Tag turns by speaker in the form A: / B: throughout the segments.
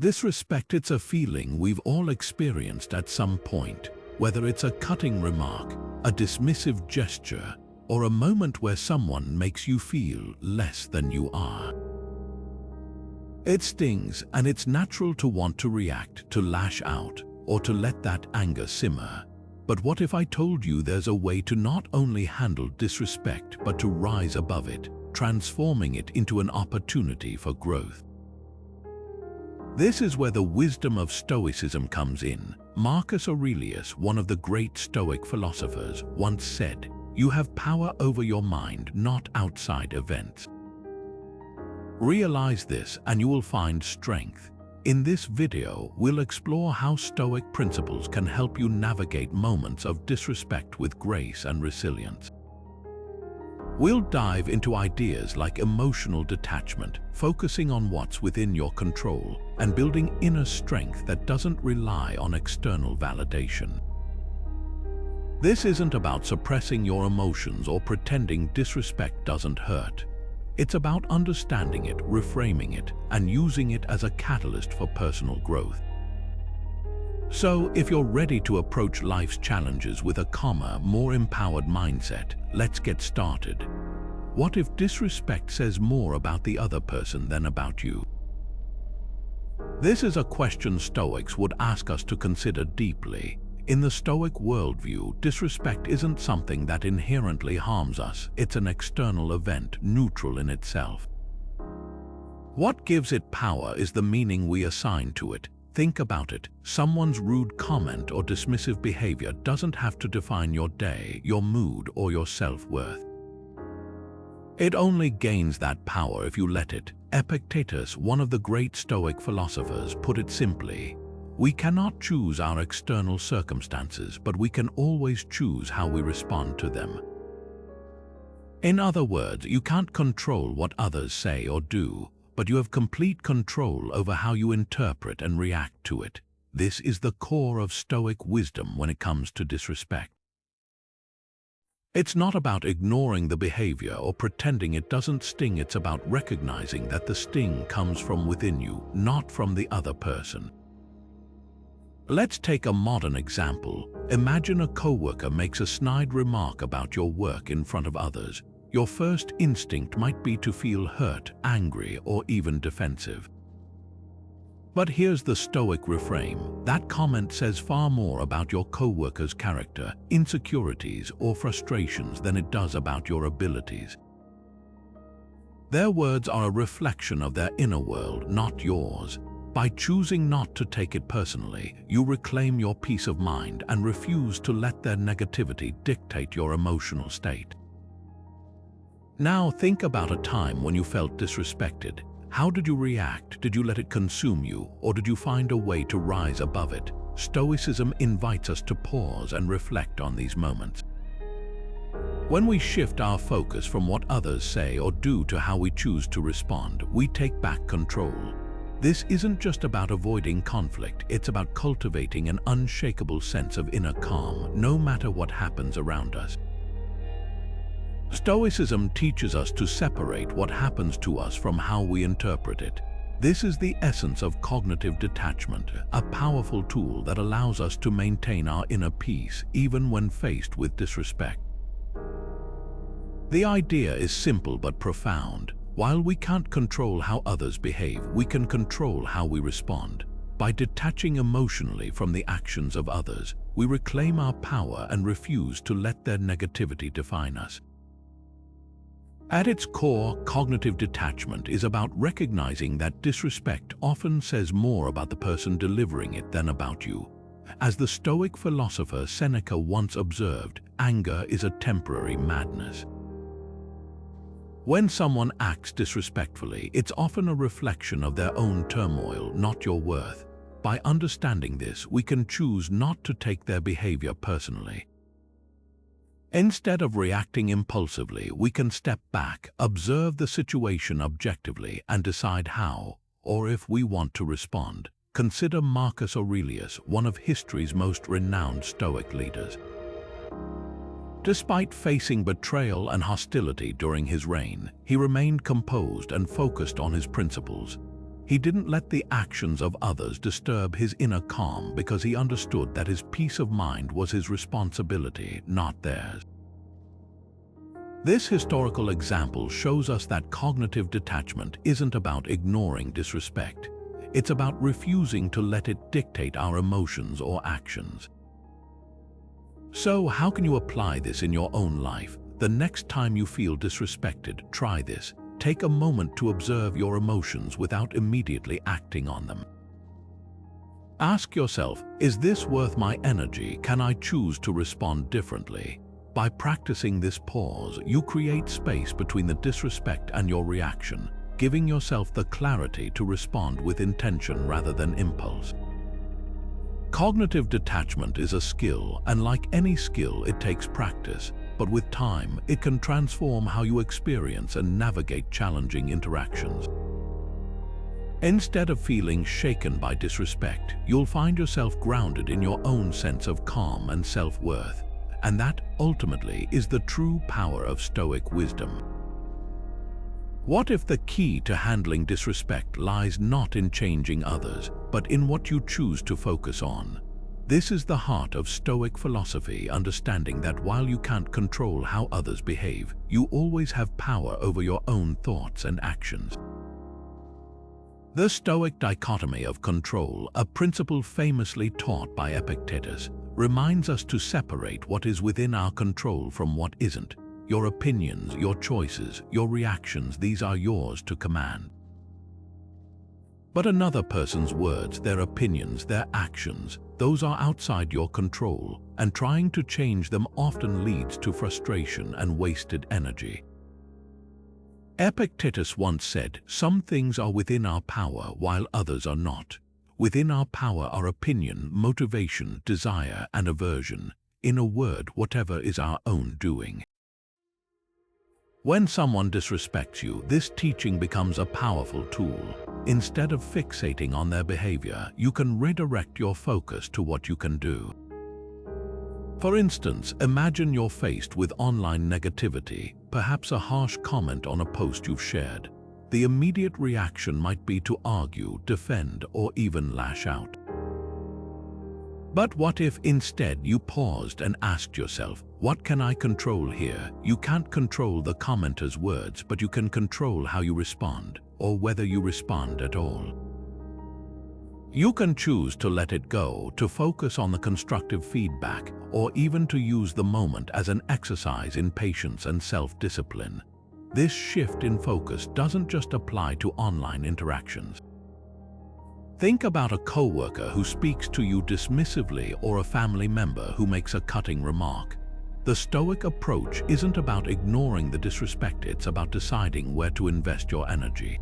A: Disrespect, it's a feeling we've all experienced at some point, whether it's a cutting remark, a dismissive gesture, or a moment where someone makes you feel less than you are. It stings, and it's natural to want to react, to lash out, or to let that anger simmer. But what if I told you there's a way to not only handle disrespect, but to rise above it, transforming it into an opportunity for growth? This is where the wisdom of Stoicism comes in. Marcus Aurelius, one of the great Stoic philosophers, once said, "You have power over your mind, not outside events." Realize this and you will find strength. In this video, we'll explore how Stoic principles can help you navigate moments of disrespect with grace and resilience. We'll dive into ideas like emotional detachment, focusing on what's within your control, and building inner strength that doesn't rely on external validation. This isn't about suppressing your emotions or pretending disrespect doesn't hurt. It's about understanding it, reframing it, and using it as a catalyst for personal growth. So, if you're ready to approach life's challenges with a calmer, more empowered mindset, let's get started. What if disrespect says more about the other person than about you? This is a question Stoics would ask us to consider deeply. In the Stoic worldview, disrespect isn't something that inherently harms us. It's an external event, neutral in itself. What gives it power is the meaning we assign to it. Think about it. Someone's rude comment or dismissive behavior doesn't have to define your day, your mood, or your self-worth. It only gains that power if you let it. Epictetus, one of the great Stoic philosophers, put it simply: we cannot choose our external circumstances, but we can always choose how we respond to them. In other words, you can't control what others say or do, but you have complete control over how you interpret and react to it. This is the core of Stoic wisdom when it comes to disrespect. It's not about ignoring the behavior or pretending it doesn't sting. It's about recognizing that the sting comes from within you, not from the other person. Let's take a modern example. Imagine a coworker makes a snide remark about your work in front of others. Your first instinct might be to feel hurt, angry, or even defensive. But here's the Stoic reframe. That comment says far more about your coworker's character, insecurities, or frustrations than it does about your abilities. Their words are a reflection of their inner world, not yours. By choosing not to take it personally, you reclaim your peace of mind and refuse to let their negativity dictate your emotional state. Now think about a time when you felt disrespected. How did you react? Did you let it consume you, or did you find a way to rise above it? Stoicism invites us to pause and reflect on these moments. When we shift our focus from what others say or do to how we choose to respond, we take back control. This isn't just about avoiding conflict, it's about cultivating an unshakable sense of inner calm, no matter what happens around us. Stoicism teaches us to separate what happens to us from how we interpret it. This is the essence of cognitive detachment, a powerful tool that allows us to maintain our inner peace even when faced with disrespect. The idea is simple but profound. While we can't control how others behave, we can control how we respond. By detaching emotionally from the actions of others, we reclaim our power and refuse to let their negativity define us. At its core, cognitive detachment is about recognizing that disrespect often says more about the person delivering it than about you. As the Stoic philosopher Seneca once observed, anger is a temporary madness. When someone acts disrespectfully, it's often a reflection of their own turmoil, not your worth. By understanding this, we can choose not to take their behavior personally. Instead of reacting impulsively, we can step back, observe the situation objectively, and decide how, or if we want to respond. Consider Marcus Aurelius, one of history's most renowned Stoic leaders. Despite facing betrayal and hostility during his reign, he remained composed and focused on his principles. He didn't let the actions of others disturb his inner calm because he understood that his peace of mind was his responsibility, not theirs. This historical example shows us that cognitive detachment isn't about ignoring disrespect. It's about refusing to let it dictate our emotions or actions. So, how can you apply this in your own life? The next time you feel disrespected, try this. Take a moment to observe your emotions without immediately acting on them. Ask yourself, is this worth my energy? Can I choose to respond differently? By practicing this pause, you create space between the disrespect and your reaction, giving yourself the clarity to respond with intention rather than impulse. Cognitive detachment is a skill, and like any skill, it takes practice. But with time, it can transform how you experience and navigate challenging interactions. Instead of feeling shaken by disrespect, you'll find yourself grounded in your own sense of calm and self-worth. And that, ultimately, is the true power of Stoic wisdom. What if the key to handling disrespect lies not in changing others, but in what you choose to focus on? This is the heart of Stoic philosophy, understanding that while you can't control how others behave, you always have power over your own thoughts and actions. The Stoic dichotomy of control, a principle famously taught by Epictetus, reminds us to separate what is within our control from what isn't. Your opinions, your choices, your reactions, these are yours to command. But another person's words, their opinions, their actions, those are outside your control, and trying to change them often leads to frustration and wasted energy. Epictetus once said, "Some things are within our power while others are not. Within our power are opinion, motivation, desire, and aversion. In a word, whatever is our own doing." When someone disrespects you, this teaching becomes a powerful tool. Instead of fixating on their behavior, you can redirect your focus to what you can do. For instance, imagine you're faced with online negativity, perhaps a harsh comment on a post you've shared. The immediate reaction might be to argue, defend, or even lash out. But what if instead you paused and asked yourself, what can I control here? You can't control the commenter's words, but you can control how you respond, or whether you respond at all. You can choose to let it go, to focus on the constructive feedback, or even to use the moment as an exercise in patience and self-discipline. This shift in focus doesn't just apply to online interactions. Think about a coworker who speaks to you dismissively or a family member who makes a cutting remark. The Stoic approach isn't about ignoring the disrespect, it's about deciding where to invest your energy.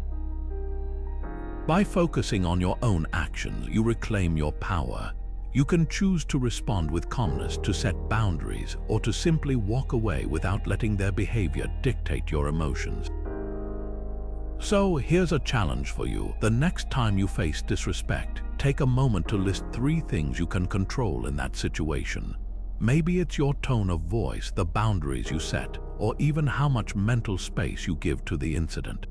A: By focusing on your own actions, you reclaim your power. You can choose to respond with calmness, to set boundaries, or to simply walk away without letting their behavior dictate your emotions. So here's a challenge for you. The next time you face disrespect, take a moment to list 3 things you can control in that situation. Maybe it's your tone of voice, the boundaries you set, or even how much mental space you give to the incident.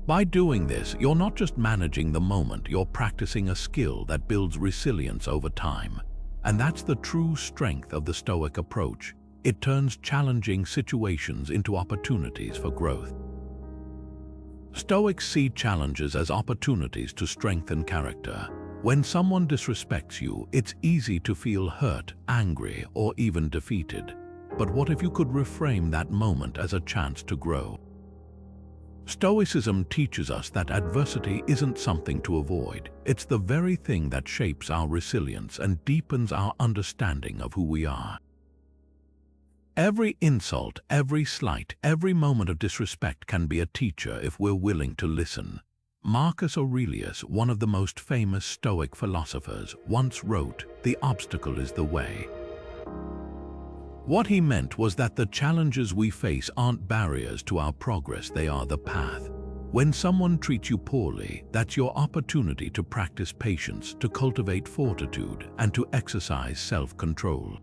A: By doing this, you're not just managing the moment, you're practicing a skill that builds resilience over time. And that's the true strength of the Stoic approach. It turns challenging situations into opportunities for growth. Stoics see challenges as opportunities to strengthen character. When someone disrespects you, it's easy to feel hurt, angry, or even defeated. But what if you could reframe that moment as a chance to grow? Stoicism teaches us that adversity isn't something to avoid. It's the very thing that shapes our resilience and deepens our understanding of who we are. Every insult, every slight, every moment of disrespect can be a teacher if we're willing to listen. Marcus Aurelius, one of the most famous Stoic philosophers, once wrote, "The obstacle is the way." What he meant was that the challenges we face aren't barriers to our progress, they are the path. When someone treats you poorly, that's your opportunity to practice patience, to cultivate fortitude, and to exercise self-control.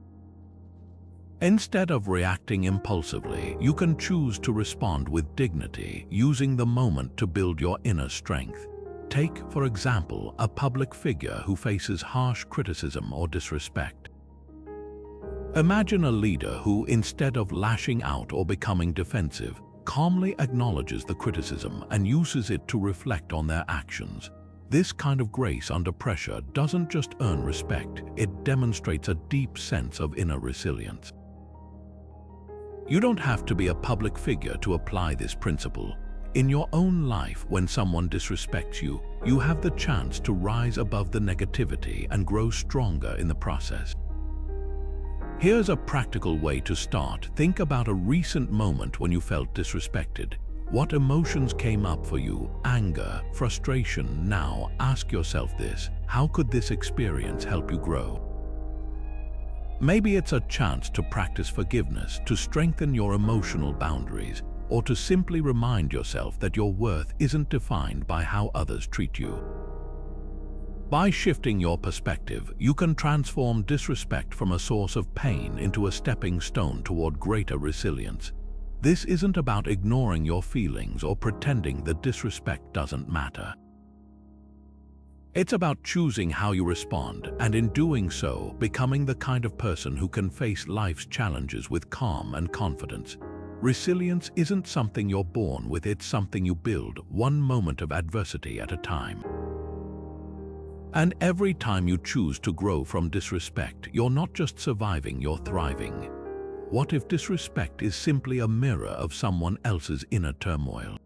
A: Instead of reacting impulsively, you can choose to respond with dignity, using the moment to build your inner strength. Take, for example, a public figure who faces harsh criticism or disrespect. Imagine a leader who, instead of lashing out or becoming defensive, calmly acknowledges the criticism and uses it to reflect on their actions. This kind of grace under pressure doesn't just earn respect, it demonstrates a deep sense of inner resilience. You don't have to be a public figure to apply this principle. In your own life, when someone disrespects you, you have the chance to rise above the negativity and grow stronger in the process. Here's a practical way to start. Think about a recent moment when you felt disrespected. What emotions came up for you? Anger, frustration. Now, ask yourself this: how could this experience help you grow? Maybe it's a chance to practice forgiveness, to strengthen your emotional boundaries, or to simply remind yourself that your worth isn't defined by how others treat you. By shifting your perspective, you can transform disrespect from a source of pain into a stepping stone toward greater resilience. This isn't about ignoring your feelings or pretending that disrespect doesn't matter. It's about choosing how you respond, and in doing so, becoming the kind of person who can face life's challenges with calm and confidence. Resilience isn't something you're born with, it's something you build, one moment of adversity at a time. And every time you choose to grow from disrespect, you're not just surviving, you're thriving. What if disrespect is simply a mirror of someone else's inner turmoil?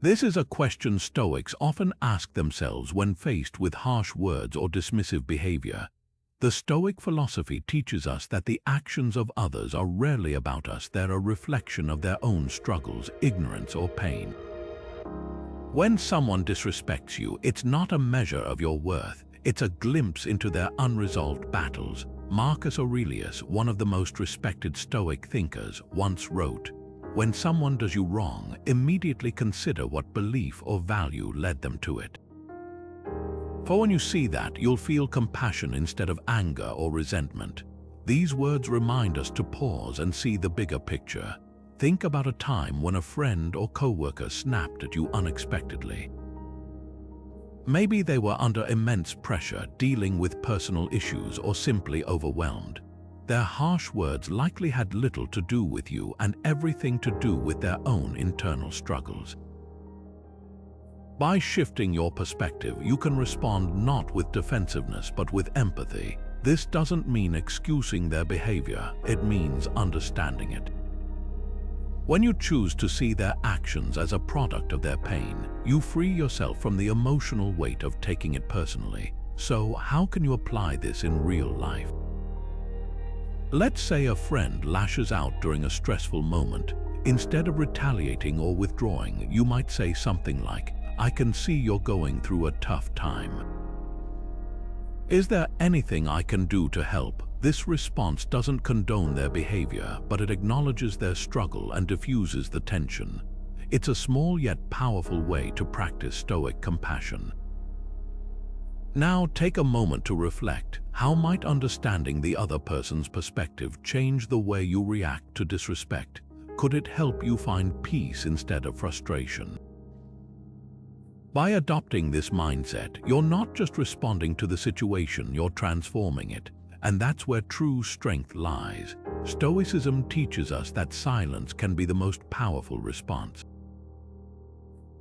A: This is a question Stoics often ask themselves when faced with harsh words or dismissive behavior. The Stoic philosophy teaches us that the actions of others are rarely about us, they're a reflection of their own struggles, ignorance, or pain. When someone disrespects you, it's not a measure of your worth, it's a glimpse into their unresolved battles. Marcus Aurelius, one of the most respected Stoic thinkers, once wrote, "When someone does you wrong, immediately consider what belief or value led them to it." For when you see that, you'll feel compassion instead of anger or resentment. These words remind us to pause and see the bigger picture. Think about a time when a friend or coworker snapped at you unexpectedly. Maybe they were under immense pressure, dealing with personal issues, or simply overwhelmed. Their harsh words likely had little to do with you and everything to do with their own internal struggles. By shifting your perspective, you can respond not with defensiveness but with empathy. This doesn't mean excusing their behavior, it means understanding it. When you choose to see their actions as a product of their pain, you free yourself from the emotional weight of taking it personally. So, how can you apply this in real life? Let's say a friend lashes out during a stressful moment. Instead of retaliating or withdrawing, you might say something like, "I can see you're going through a tough time. Is there anything I can do to help?" This response doesn't condone their behavior, but it acknowledges their struggle and diffuses the tension. It's a small yet powerful way to practice Stoic compassion. Now take a moment to reflect. How might understanding the other person's perspective change the way you react to disrespect? Could it help you find peace instead of frustration? By adopting this mindset, you're not just responding to the situation, you're transforming it. And that's where true strength lies. Stoicism teaches us that silence can be the most powerful response.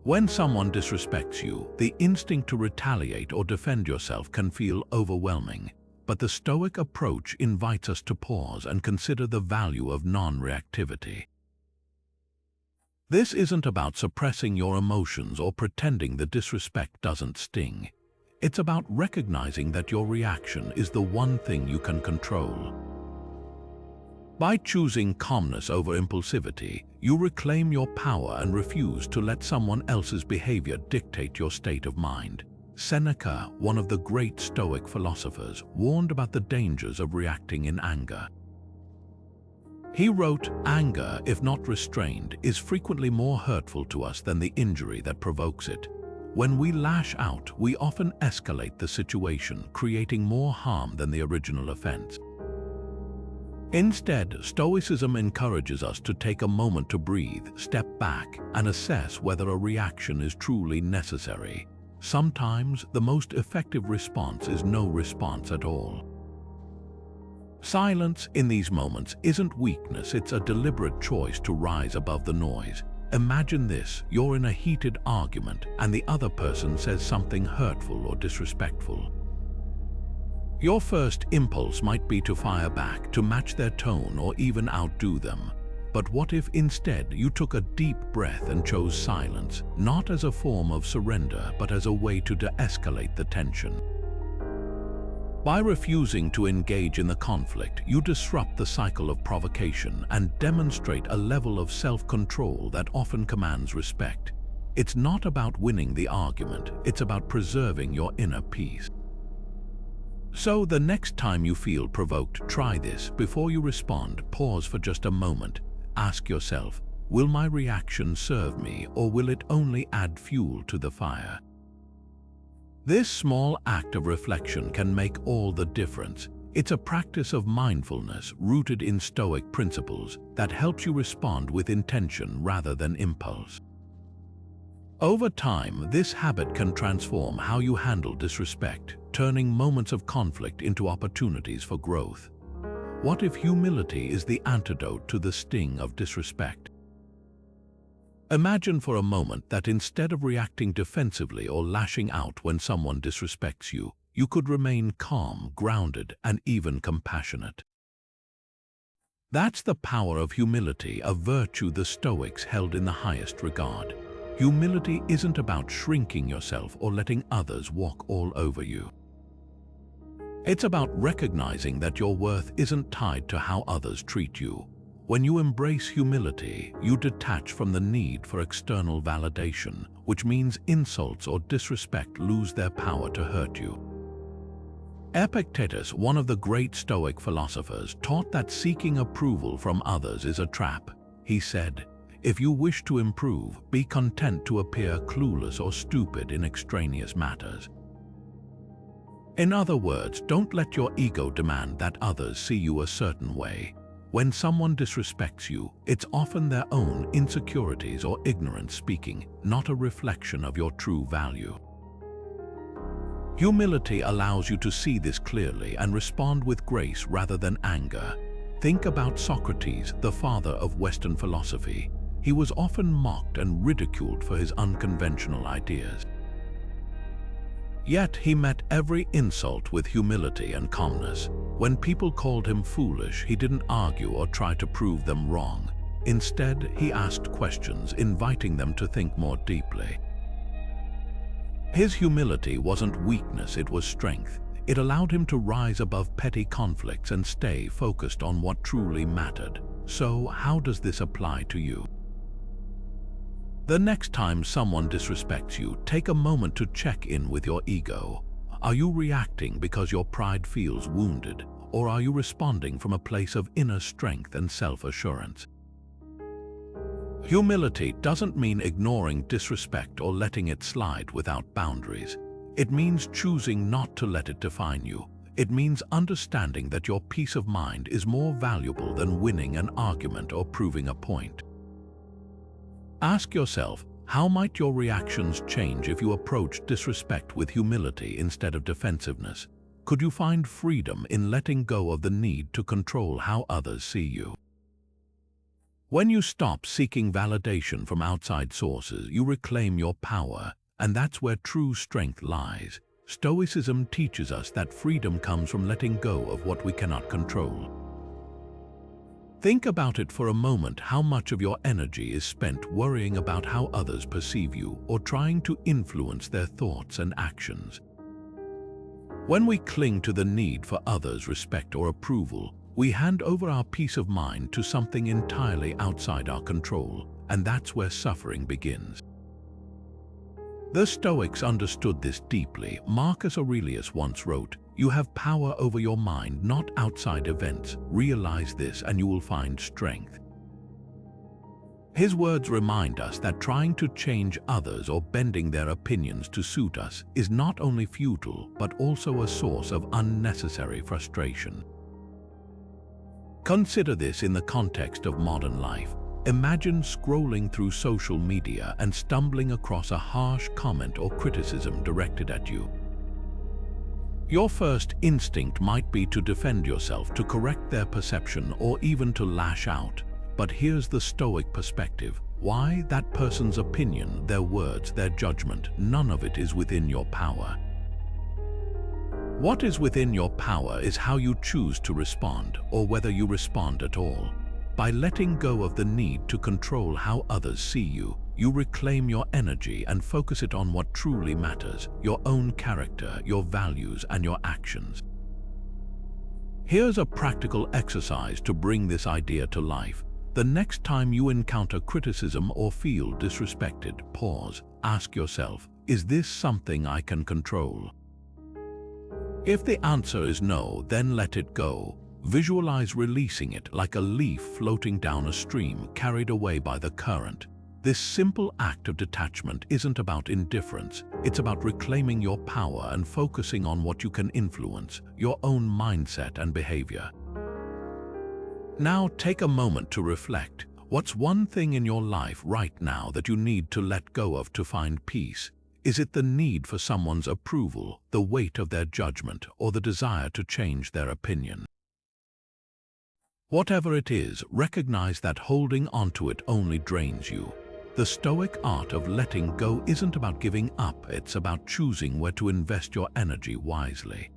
A: When someone disrespects you, the instinct to retaliate or defend yourself can feel overwhelming. But the Stoic approach invites us to pause and consider the value of non-reactivity. This isn't about suppressing your emotions or pretending the disrespect doesn't sting. It's about recognizing that your reaction is the one thing you can control. By choosing calmness over impulsivity, you reclaim your power and refuse to let someone else's behavior dictate your state of mind. Seneca, one of the great Stoic philosophers, warned about the dangers of reacting in anger. He wrote, "Anger, if not restrained, is frequently more hurtful to us than the injury that provokes it." When we lash out, we often escalate the situation, creating more harm than the original offense. Instead, Stoicism encourages us to take a moment to breathe, step back, and assess whether a reaction is truly necessary. Sometimes, the most effective response is no response at all. Silence in these moments isn't weakness, it's a deliberate choice to rise above the noise. Imagine this: you're in a heated argument and the other person says something hurtful or disrespectful. Your first impulse might be to fire back, to match their tone or even outdo them. But what if instead you took a deep breath and chose silence, not as a form of surrender, but as a way to de-escalate the tension? By refusing to engage in the conflict, you disrupt the cycle of provocation and demonstrate a level of self-control that often commands respect. It's not about winning the argument, it's about preserving your inner peace. So the next time you feel provoked, try this. Before you respond, pause for just a moment. Ask yourself, will my reaction serve me, or will it only add fuel to the fire? This small act of reflection can make all the difference. It's a practice of mindfulness rooted in Stoic principles that helps you respond with intention rather than impulse. Over time, this habit can transform how you handle disrespect, turning moments of conflict into opportunities for growth. What if humility is the antidote to the sting of disrespect? Imagine for a moment that instead of reacting defensively or lashing out when someone disrespects you, you could remain calm, grounded, and even compassionate. That's the power of humility, a virtue the Stoics held in the highest regard. Humility isn't about shrinking yourself or letting others walk all over you. It's about recognizing that your worth isn't tied to how others treat you. When you embrace humility, you detach from the need for external validation, which means insults or disrespect lose their power to hurt you. Epictetus, one of the great Stoic philosophers, taught that seeking approval from others is a trap. He said, "If you wish to improve, be content to appear clueless or stupid in extraneous matters." In other words, don't let your ego demand that others see you a certain way. When someone disrespects you, it's often their own insecurities or ignorance speaking, not a reflection of your true value. Humility allows you to see this clearly and respond with grace rather than anger. Think about Socrates, the father of Western philosophy. He was often mocked and ridiculed for his unconventional ideas. Yet he met every insult with humility and calmness. When people called him foolish, he didn't argue or try to prove them wrong. Instead, he asked questions, inviting them to think more deeply. His humility wasn't weakness, it was strength. It allowed him to rise above petty conflicts and stay focused on what truly mattered. So, how does this apply to you? The next time someone disrespects you, take a moment to check in with your ego. Are you reacting because your pride feels wounded, or are you responding from a place of inner strength and self-assurance? Humility doesn't mean ignoring disrespect or letting it slide without boundaries. It means choosing not to let it define you. It means understanding that your peace of mind is more valuable than winning an argument or proving a point. Ask yourself, how might your reactions change if you approach disrespect with humility instead of defensiveness? Could you find freedom in letting go of the need to control how others see you? When you stop seeking validation from outside sources, you reclaim your power, and that's where true strength lies. Stoicism teaches us that freedom comes from letting go of what we cannot control. Think about it for a moment. How much of your energy is spent worrying about how others perceive you or trying to influence their thoughts and actions? When we cling to the need for others' respect or approval, we hand over our peace of mind to something entirely outside our control, and that's where suffering begins. The Stoics understood this deeply. Marcus Aurelius once wrote, "You have power over your mind, not outside events. Realize this and you will find strength." His words remind us that trying to change others or bending their opinions to suit us is not only futile, but also a source of unnecessary frustration. Consider this in the context of modern life. Imagine scrolling through social media and stumbling across a harsh comment or criticism directed at you. Your first instinct might be to defend yourself, to correct their perception, or even to lash out. But here's the Stoic perspective. Why? That person's opinion, their words, their judgment, none of it is within your power. What is within your power is how you choose to respond, or whether you respond at all. By letting go of the need to control how others see you, you reclaim your energy and focus it on what truly matters, your own character, your values, and your actions. Here's a practical exercise to bring this idea to life. The next time you encounter criticism or feel disrespected, pause. Ask yourself, is this something I can control? If the answer is no, then let it go. Visualize releasing it like a leaf floating down a stream carried away by the current. This simple act of detachment isn't about indifference. It's about reclaiming your power and focusing on what you can influence, your own mindset and behavior. Now take a moment to reflect. What's one thing in your life right now that you need to let go of to find peace? Is it the need for someone's approval, the weight of their judgment, or the desire to change their opinion? Whatever it is, recognize that holding onto it only drains you. The Stoic art of letting go isn't about giving up, it's about choosing where to invest your energy wisely.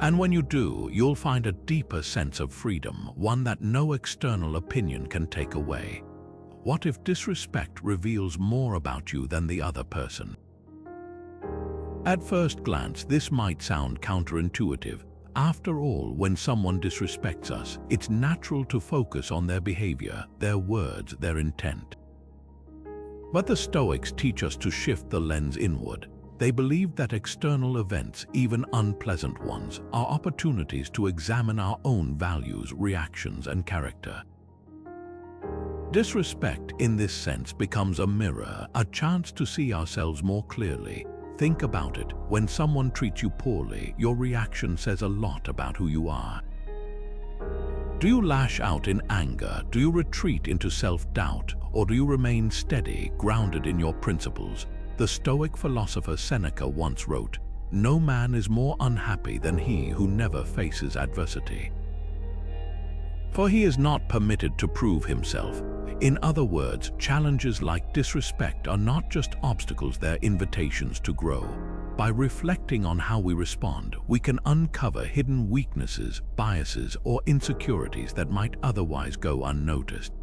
A: And when you do, you'll find a deeper sense of freedom, one that no external opinion can take away. What if disrespect reveals more about you than the other person? At first glance, this might sound counterintuitive. After all, when someone disrespects us, it's natural to focus on their behavior, their words, their intent. But the Stoics teach us to shift the lens inward. They believe that external events, even unpleasant ones, are opportunities to examine our own values, reactions, and character. Disrespect, in this sense, becomes a mirror, a chance to see ourselves more clearly. Think about it. When someone treats you poorly, your reaction says a lot about who you are. Do you lash out in anger? Do you retreat into self-doubt? Or do you remain steady, grounded in your principles? The Stoic philosopher Seneca once wrote, "No man is more unhappy than he who never faces adversity. For he is not permitted to prove himself." In other words, challenges like disrespect are not just obstacles, they're invitations to grow. By reflecting on how we respond, we can uncover hidden weaknesses, biases, or insecurities that might otherwise go unnoticed.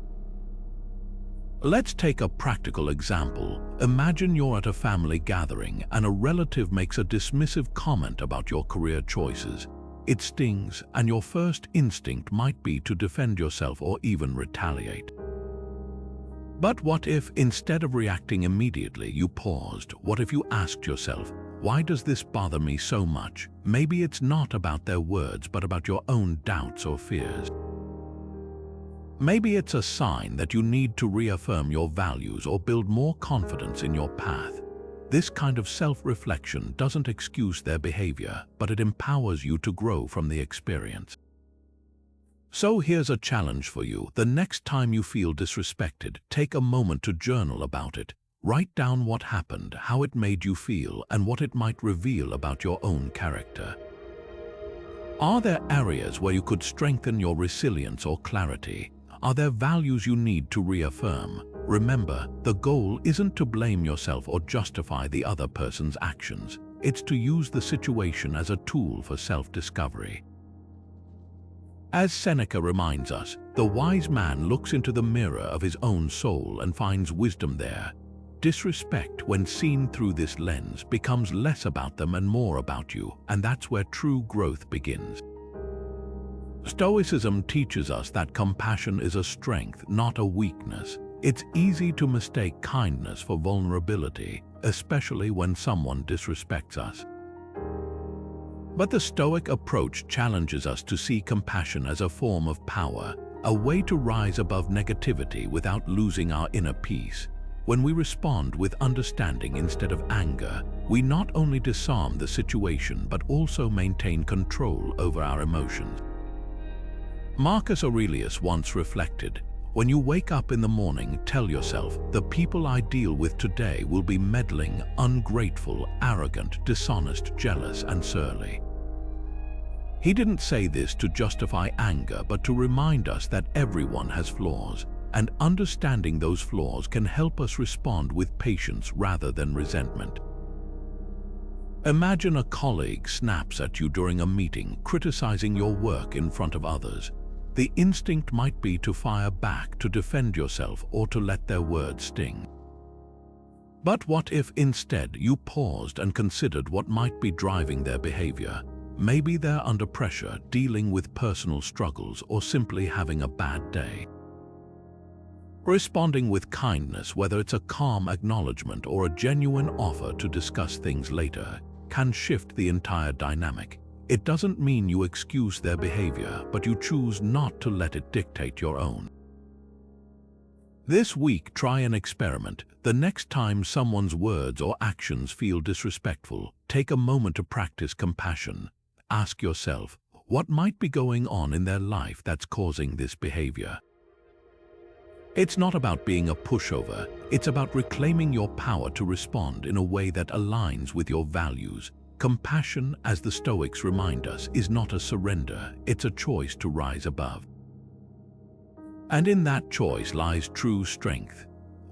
A: Let's take a practical example. Imagine you're at a family gathering and a relative makes a dismissive comment about your career choices. It stings, and your first instinct might be to defend yourself or even retaliate. But what if, instead of reacting immediately, you paused? What if you asked yourself, why does this bother me so much? Maybe it's not about their words, but about your own doubts or fears. Maybe it's a sign that you need to reaffirm your values or build more confidence in your path. This kind of self-reflection doesn't excuse their behavior, but it empowers you to grow from the experience. So here's a challenge for you. The next time you feel disrespected, take a moment to journal about it. Write down what happened, how it made you feel, and what it might reveal about your own character. Are there areas where you could strengthen your resilience or clarity? Are there values you need to reaffirm? Remember, the goal isn't to blame yourself or justify the other person's actions. It's to use the situation as a tool for self-discovery. As Seneca reminds us, the wise man looks into the mirror of his own soul and finds wisdom there. Disrespect, when seen through this lens, becomes less about them and more about you, and that's where true growth begins. Stoicism teaches us that compassion is a strength, not a weakness. It's easy to mistake kindness for vulnerability, especially when someone disrespects us. But the Stoic approach challenges us to see compassion as a form of power, a way to rise above negativity without losing our inner peace. When we respond with understanding instead of anger, we not only disarm the situation but also maintain control over our emotions. Marcus Aurelius once reflected, "When you wake up in the morning, tell yourself, the people I deal with today will be meddling, ungrateful, arrogant, dishonest, jealous, and surly." He didn't say this to justify anger, but to remind us that everyone has flaws, and understanding those flaws can help us respond with patience rather than resentment. Imagine a colleague snaps at you during a meeting, criticizing your work in front of others. The instinct might be to fire back, to defend yourself, or to let their words sting. But what if instead you paused and considered what might be driving their behavior? Maybe they're under pressure, dealing with personal struggles, or simply having a bad day. Responding with kindness, whether it's a calm acknowledgement or a genuine offer to discuss things later, can shift the entire dynamic. It doesn't mean you excuse their behavior, but you choose not to let it dictate your own. This week, try an experiment. The next time someone's words or actions feel disrespectful, take a moment to practice compassion. Ask yourself, what might be going on in their life that's causing this behavior? It's not about being a pushover, it's about reclaiming your power to respond in a way that aligns with your values. Compassion, as the Stoics remind us, is not a surrender, it's a choice to rise above. And in that choice lies true strength.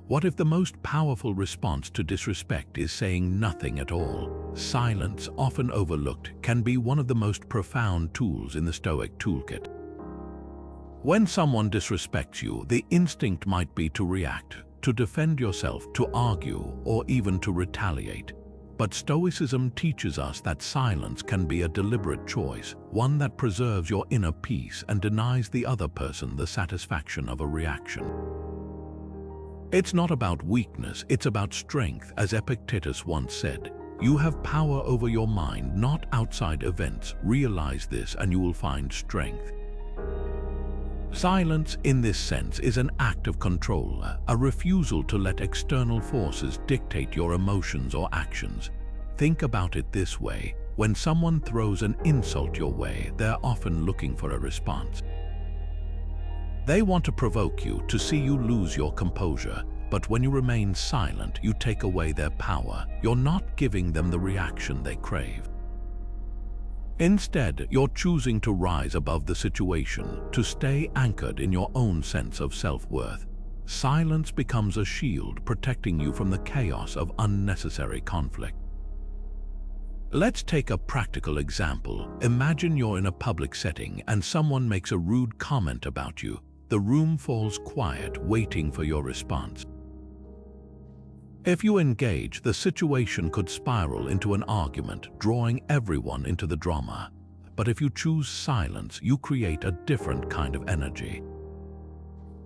A: What if the most powerful response to disrespect is saying nothing at all? Silence, often overlooked, can be one of the most profound tools in the Stoic toolkit. When someone disrespects you, the instinct might be to react, to defend yourself, to argue, or even to retaliate. But Stoicism teaches us that silence can be a deliberate choice, one that preserves your inner peace and denies the other person the satisfaction of a reaction. It's not about weakness, it's about strength, as Epictetus once said. You have power over your mind, not outside events. Realize this and you will find strength. Silence, in this sense, is an act of control, a refusal to let external forces dictate your emotions or actions. Think about it this way: when someone throws an insult your way, they're often looking for a response. They want to provoke you, to see you lose your composure, but when you remain silent, you take away their power. You're not giving them the reaction they crave. Instead, you're choosing to rise above the situation, to stay anchored in your own sense of self-worth. Silence becomes a shield protecting you from the chaos of unnecessary conflict. Let's take a practical example. Imagine you're in a public setting and someone makes a rude comment about you. The room falls quiet, waiting for your response. If you engage, the situation could spiral into an argument, drawing everyone into the drama. But if you choose silence, you create a different kind of energy.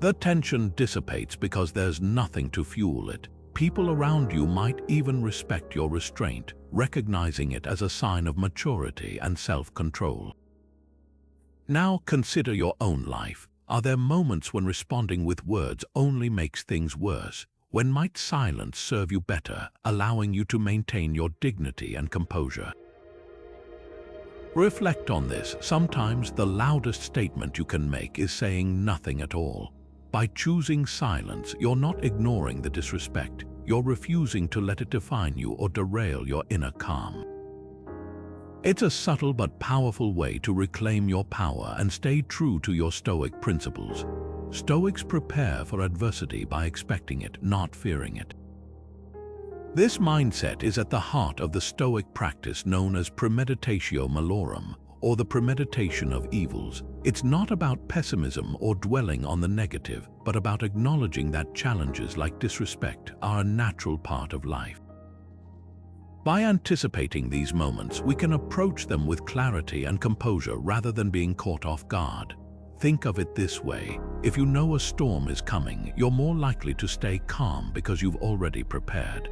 A: The tension dissipates because there's nothing to fuel it. People around you might even respect your restraint, recognizing it as a sign of maturity and self-control. Now consider your own life. Are there moments when responding with words only makes things worse? When might silence serve you better, allowing you to maintain your dignity and composure? Reflect on this. Sometimes the loudest statement you can make is saying nothing at all. By choosing silence, you're not ignoring the disrespect. You're refusing to let it define you or derail your inner calm. It's a subtle but powerful way to reclaim your power and stay true to your Stoic principles. Stoics prepare for adversity by expecting it, not fearing it. This mindset is at the heart of the Stoic practice known as premeditatio malorum, or the premeditation of evils. It's not about pessimism or dwelling on the negative, but about acknowledging that challenges like disrespect are a natural part of life. By anticipating these moments, we can approach them with clarity and composure rather than being caught off guard. Think of it this way: if you know a storm is coming, you're more likely to stay calm because you've already prepared.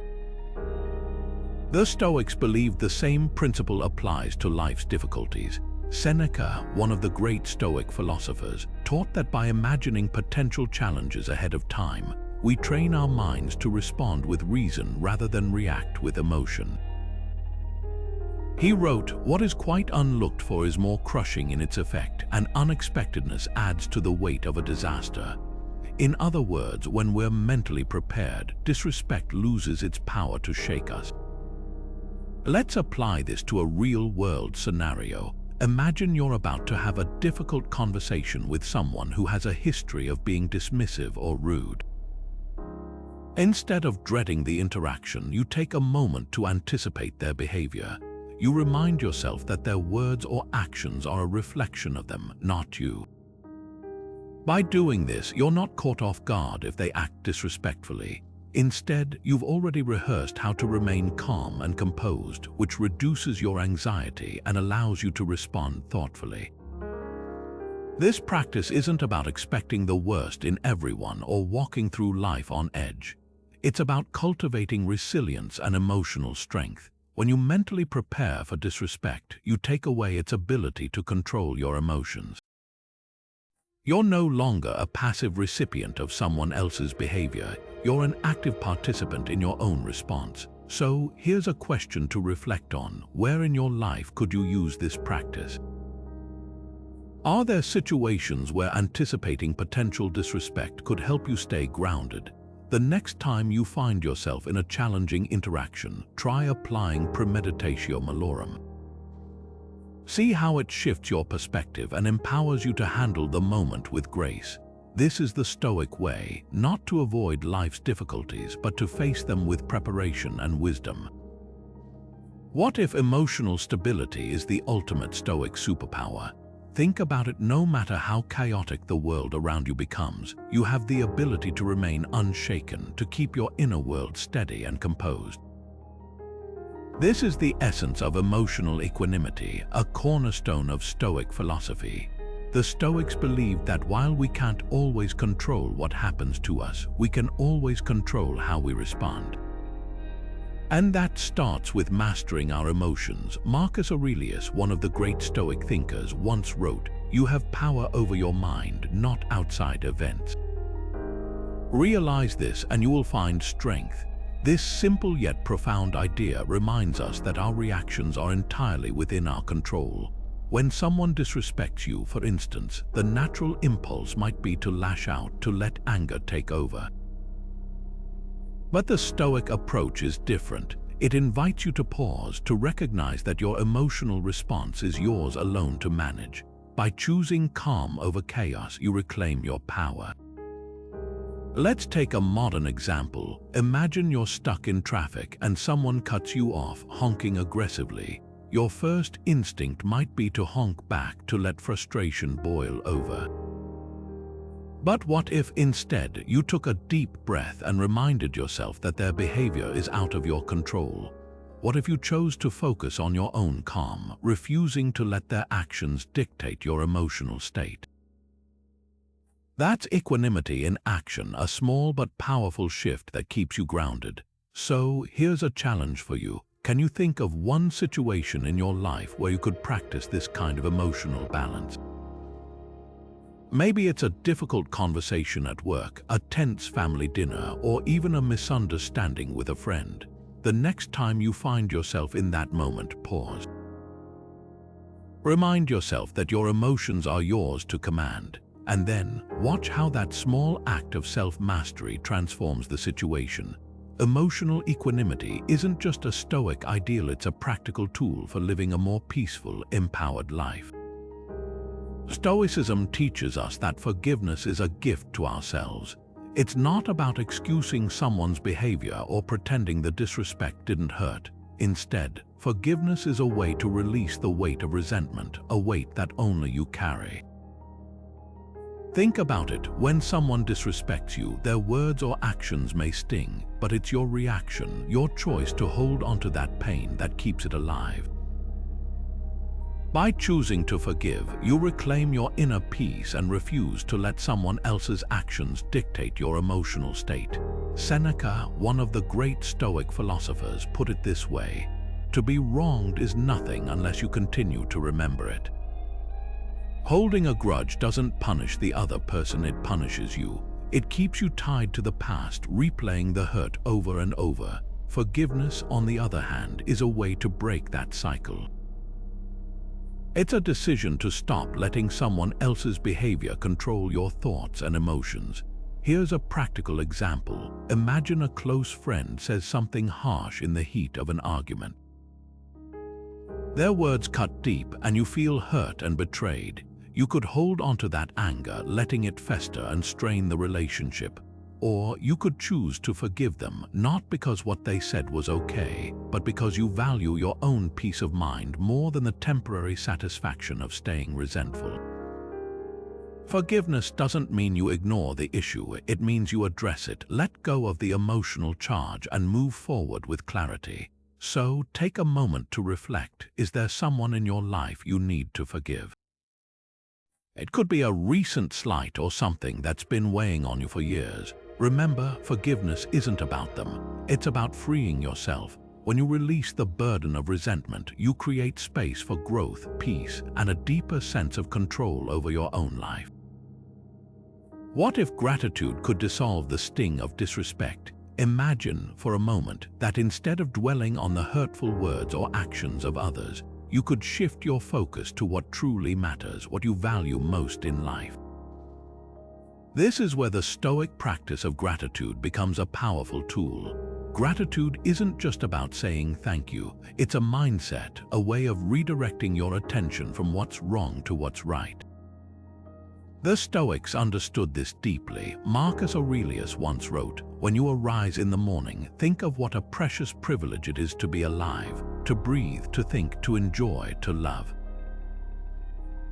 A: The Stoics believed the same principle applies to life's difficulties. Seneca, one of the great Stoic philosophers, taught that by imagining potential challenges ahead of time, we train our minds to respond with reason rather than react with emotion. He wrote, "What is quite unlooked for is more crushing in its effect, and unexpectedness adds to the weight of a disaster." In other words, when we're mentally prepared, disrespect loses its power to shake us. Let's apply this to a real-world scenario. Imagine you're about to have a difficult conversation with someone who has a history of being dismissive or rude. Instead of dreading the interaction, you take a moment to anticipate their behavior. You remind yourself that their words or actions are a reflection of them, not you. By doing this, you're not caught off guard if they act disrespectfully. Instead, you've already rehearsed how to remain calm and composed, which reduces your anxiety and allows you to respond thoughtfully. This practice isn't about expecting the worst in everyone or walking through life on edge. It's about cultivating resilience and emotional strength. When you mentally prepare for disrespect, you take away its ability to control your emotions. You're no longer a passive recipient of someone else's behavior. You're an active participant in your own response. So, here's a question to reflect on. Where in your life could you use this practice? Are there situations where anticipating potential disrespect could help you stay grounded? The next time you find yourself in a challenging interaction, try applying premeditatio malorum. See how it shifts your perspective and empowers you to handle the moment with grace. This is the Stoic way, not to avoid life's difficulties, but to face them with preparation and wisdom. What if emotional stability is the ultimate Stoic superpower? Think about it. No matter how chaotic the world around you becomes, you have the ability to remain unshaken, to keep your inner world steady and composed. This is the essence of emotional equanimity, a cornerstone of Stoic philosophy. The Stoics believed that while we can't always control what happens to us, we can always control how we respond. And that starts with mastering our emotions. Marcus Aurelius, one of the great Stoic thinkers, once wrote, "You have power over your mind, not outside events." Realize this and you will find strength. This simple yet profound idea reminds us that our reactions are entirely within our control. When someone disrespects you, for instance, the natural impulse might be to lash out, to let anger take over. But the Stoic approach is different. It invites you to pause, to recognize that your emotional response is yours alone to manage. By choosing calm over chaos, you reclaim your power. Let's take a modern example. Imagine you're stuck in traffic and someone cuts you off, honking aggressively. Your first instinct might be to honk back, to let frustration boil over. But what if instead you took a deep breath and reminded yourself that their behavior is out of your control? What if you chose to focus on your own calm, refusing to let their actions dictate your emotional state? That's equanimity in action, a small but powerful shift that keeps you grounded. So, here's a challenge for you. Can you think of one situation in your life where you could practice this kind of emotional balance? Maybe it's a difficult conversation at work, a tense family dinner, or even a misunderstanding with a friend. The next time you find yourself in that moment, pause. Remind yourself that your emotions are yours to command. And then, watch how that small act of self-mastery transforms the situation. Emotional equanimity isn't just a Stoic ideal, it's a practical tool for living a more peaceful, empowered life. Stoicism teaches us that forgiveness is a gift to ourselves. It's not about excusing someone's behavior or pretending the disrespect didn't hurt. Instead, forgiveness is a way to release the weight of resentment, a weight that only you carry. Think about it. When someone disrespects you, their words or actions may sting, but it's your reaction, your choice to hold onto that pain that keeps it alive. By choosing to forgive, you reclaim your inner peace and refuse to let someone else's actions dictate your emotional state. Seneca, one of the great Stoic philosophers, put it this way: "To be wronged is nothing unless you continue to remember it." Holding a grudge doesn't punish the other person, it punishes you. It keeps you tied to the past, replaying the hurt over and over. Forgiveness, on the other hand, is a way to break that cycle. It's a decision to stop letting someone else's behavior control your thoughts and emotions. Here's a practical example. Imagine a close friend says something harsh in the heat of an argument. Their words cut deep and you feel hurt and betrayed. You could hold onto that anger, letting it fester and strain the relationship. Or you could choose to forgive them, not because what they said was okay, but because you value your own peace of mind more than the temporary satisfaction of staying resentful. Forgiveness doesn't mean you ignore the issue, it means you address it, let go of the emotional charge, and move forward with clarity. So, take a moment to reflect. Is there someone in your life you need to forgive? It could be a recent slight or something that's been weighing on you for years. Remember, forgiveness isn't about them. It's about freeing yourself. When you release the burden of resentment, you create space for growth, peace, and a deeper sense of control over your own life. What if gratitude could dissolve the sting of disrespect? Imagine for a moment that instead of dwelling on the hurtful words or actions of others, you could shift your focus to what truly matters, what you value most in life. This is where the Stoic practice of gratitude becomes a powerful tool. Gratitude isn't just about saying thank you, it's a mindset, a way of redirecting your attention from what's wrong to what's right. The Stoics understood this deeply. Marcus Aurelius once wrote, "When you arise in the morning, think of what a precious privilege it is to be alive, to breathe, to think, to enjoy, to love."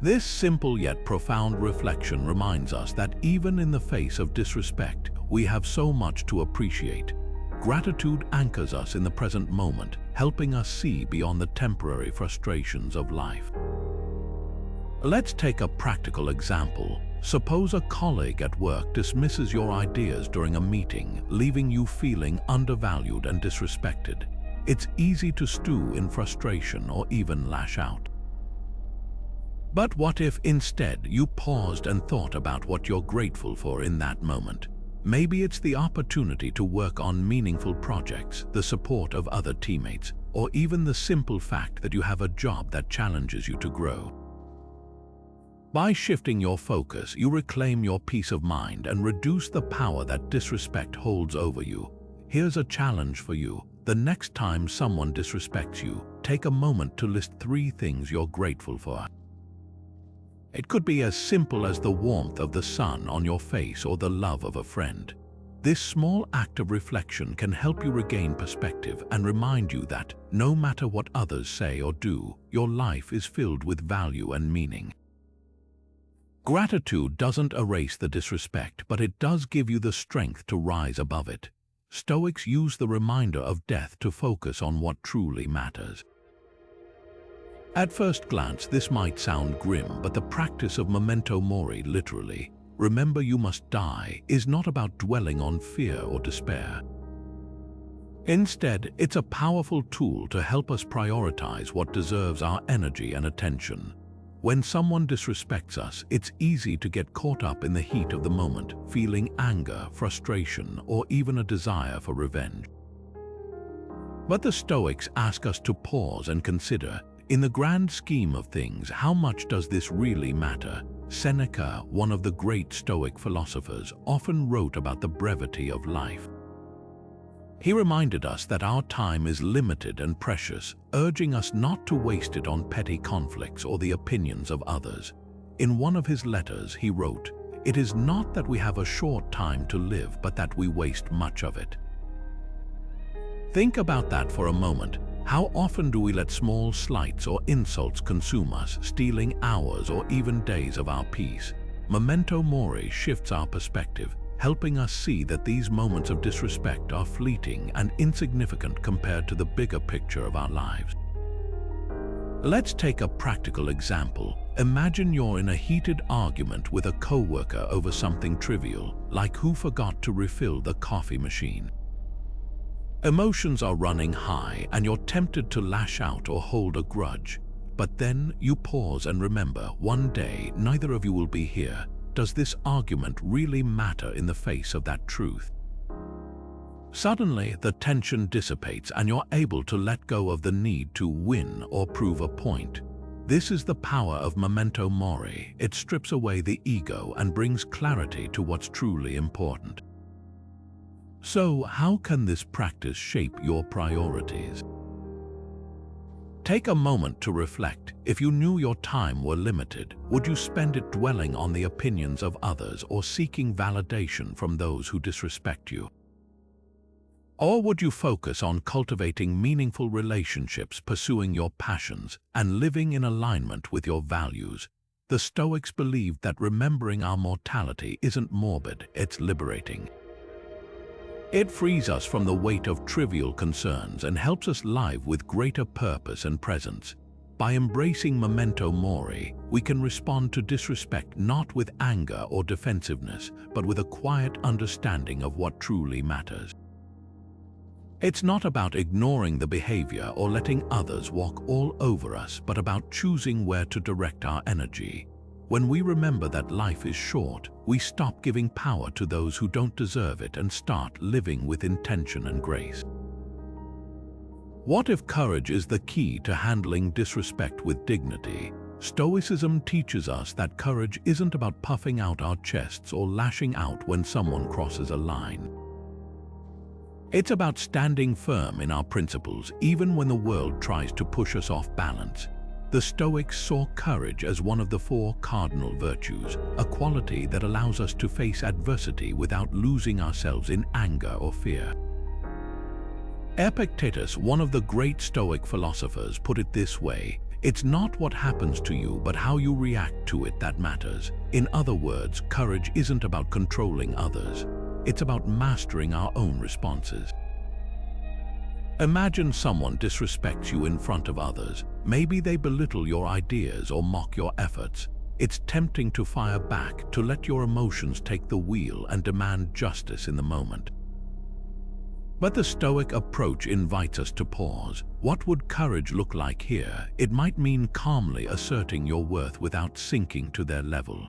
A: This simple yet profound reflection reminds us that even in the face of disrespect, we have so much to appreciate. Gratitude anchors us in the present moment, helping us see beyond the temporary frustrations of life. Let's take a practical example. Suppose a colleague at work dismisses your ideas during a meeting, leaving you feeling undervalued and disrespected. It's easy to stew in frustration or even lash out. But what if instead you paused and thought about what you're grateful for in that moment? Maybe it's the opportunity to work on meaningful projects, the support of other teammates, or even the simple fact that you have a job that challenges you to grow. By shifting your focus, you reclaim your peace of mind and reduce the power that disrespect holds over you. Here's a challenge for you. The next time someone disrespects you, take a moment to list 3 things you're grateful for. It could be as simple as the warmth of the sun on your face or the love of a friend. This small act of reflection can help you regain perspective and remind you that, no matter what others say or do, your life is filled with value and meaning. Gratitude doesn't erase the disrespect, but it does give you the strength to rise above it. Stoics use the reminder of death to focus on what truly matters. At first glance, this might sound grim, but the practice of Memento Mori, literally, remember you must die, is not about dwelling on fear or despair. Instead, it's a powerful tool to help us prioritize what deserves our energy and attention. When someone disrespects us, it's easy to get caught up in the heat of the moment, feeling anger, frustration, or even a desire for revenge. But the Stoics ask us to pause and consider, in the grand scheme of things, how much does this really matter? Seneca, one of the great Stoic philosophers, often wrote about the brevity of life. He reminded us that our time is limited and precious, urging us not to waste it on petty conflicts or the opinions of others. In one of his letters, he wrote, "It is not that we have a short time to live, but that we waste much of it." Think about that for a moment. How often do we let small slights or insults consume us, stealing hours or even days of our peace? Memento Mori shifts our perspective, helping us see that these moments of disrespect are fleeting and insignificant compared to the bigger picture of our lives. Let's take a practical example. Imagine you're in a heated argument with a coworker over something trivial, like who forgot to refill the coffee machine. Emotions are running high and you're tempted to lash out or hold a grudge. But then you pause and remember, one day neither of you will be here. Does this argument really matter in the face of that truth? Suddenly, the tension dissipates and you're able to let go of the need to win or prove a point. This is the power of Memento Mori. It strips away the ego and brings clarity to what's truly important. So, how can this practice shape your priorities? Take a moment to reflect. If you knew your time were limited, would you spend it dwelling on the opinions of others or seeking validation from those who disrespect you? Or would you focus on cultivating meaningful relationships, pursuing your passions, and living in alignment with your values? The Stoics believed that remembering our mortality isn't morbid, it's liberating. It frees us from the weight of trivial concerns and helps us live with greater purpose and presence. By embracing Memento Mori, we can respond to disrespect not with anger or defensiveness, but with a quiet understanding of what truly matters. It's not about ignoring the behavior or letting others walk all over us, but about choosing where to direct our energy. When we remember that life is short, we stop giving power to those who don't deserve it and start living with intention and grace. What if courage is the key to handling disrespect with dignity? Stoicism teaches us that courage isn't about puffing out our chests or lashing out when someone crosses a line. It's about standing firm in our principles even when the world tries to push us off balance. The Stoics saw courage as one of the 4 cardinal virtues, a quality that allows us to face adversity without losing ourselves in anger or fear. Epictetus, one of the great Stoic philosophers, put it this way: "It's not what happens to you, but how you react to it that matters." In other words, courage isn't about controlling others. It's about mastering our own responses. Imagine someone disrespects you in front of others. Maybe they belittle your ideas or mock your efforts. It's tempting to fire back, to let your emotions take the wheel and demand justice in the moment. But the Stoic approach invites us to pause. What would courage look like here? It might mean calmly asserting your worth without sinking to their level.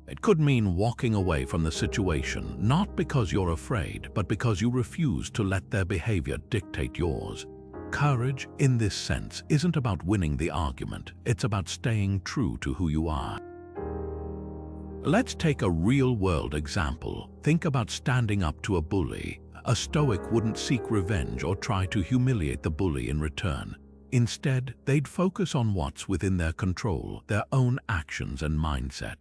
A: It could mean walking away from the situation, not because you're afraid, but because you refuse to let their behavior dictate yours. Courage, in this sense, isn't about winning the argument. It's about staying true to who you are. Let's take a real-world example. Think about standing up to a bully. A Stoic wouldn't seek revenge or try to humiliate the bully in return. Instead, they'd focus on what's within their control, their own actions and mindset.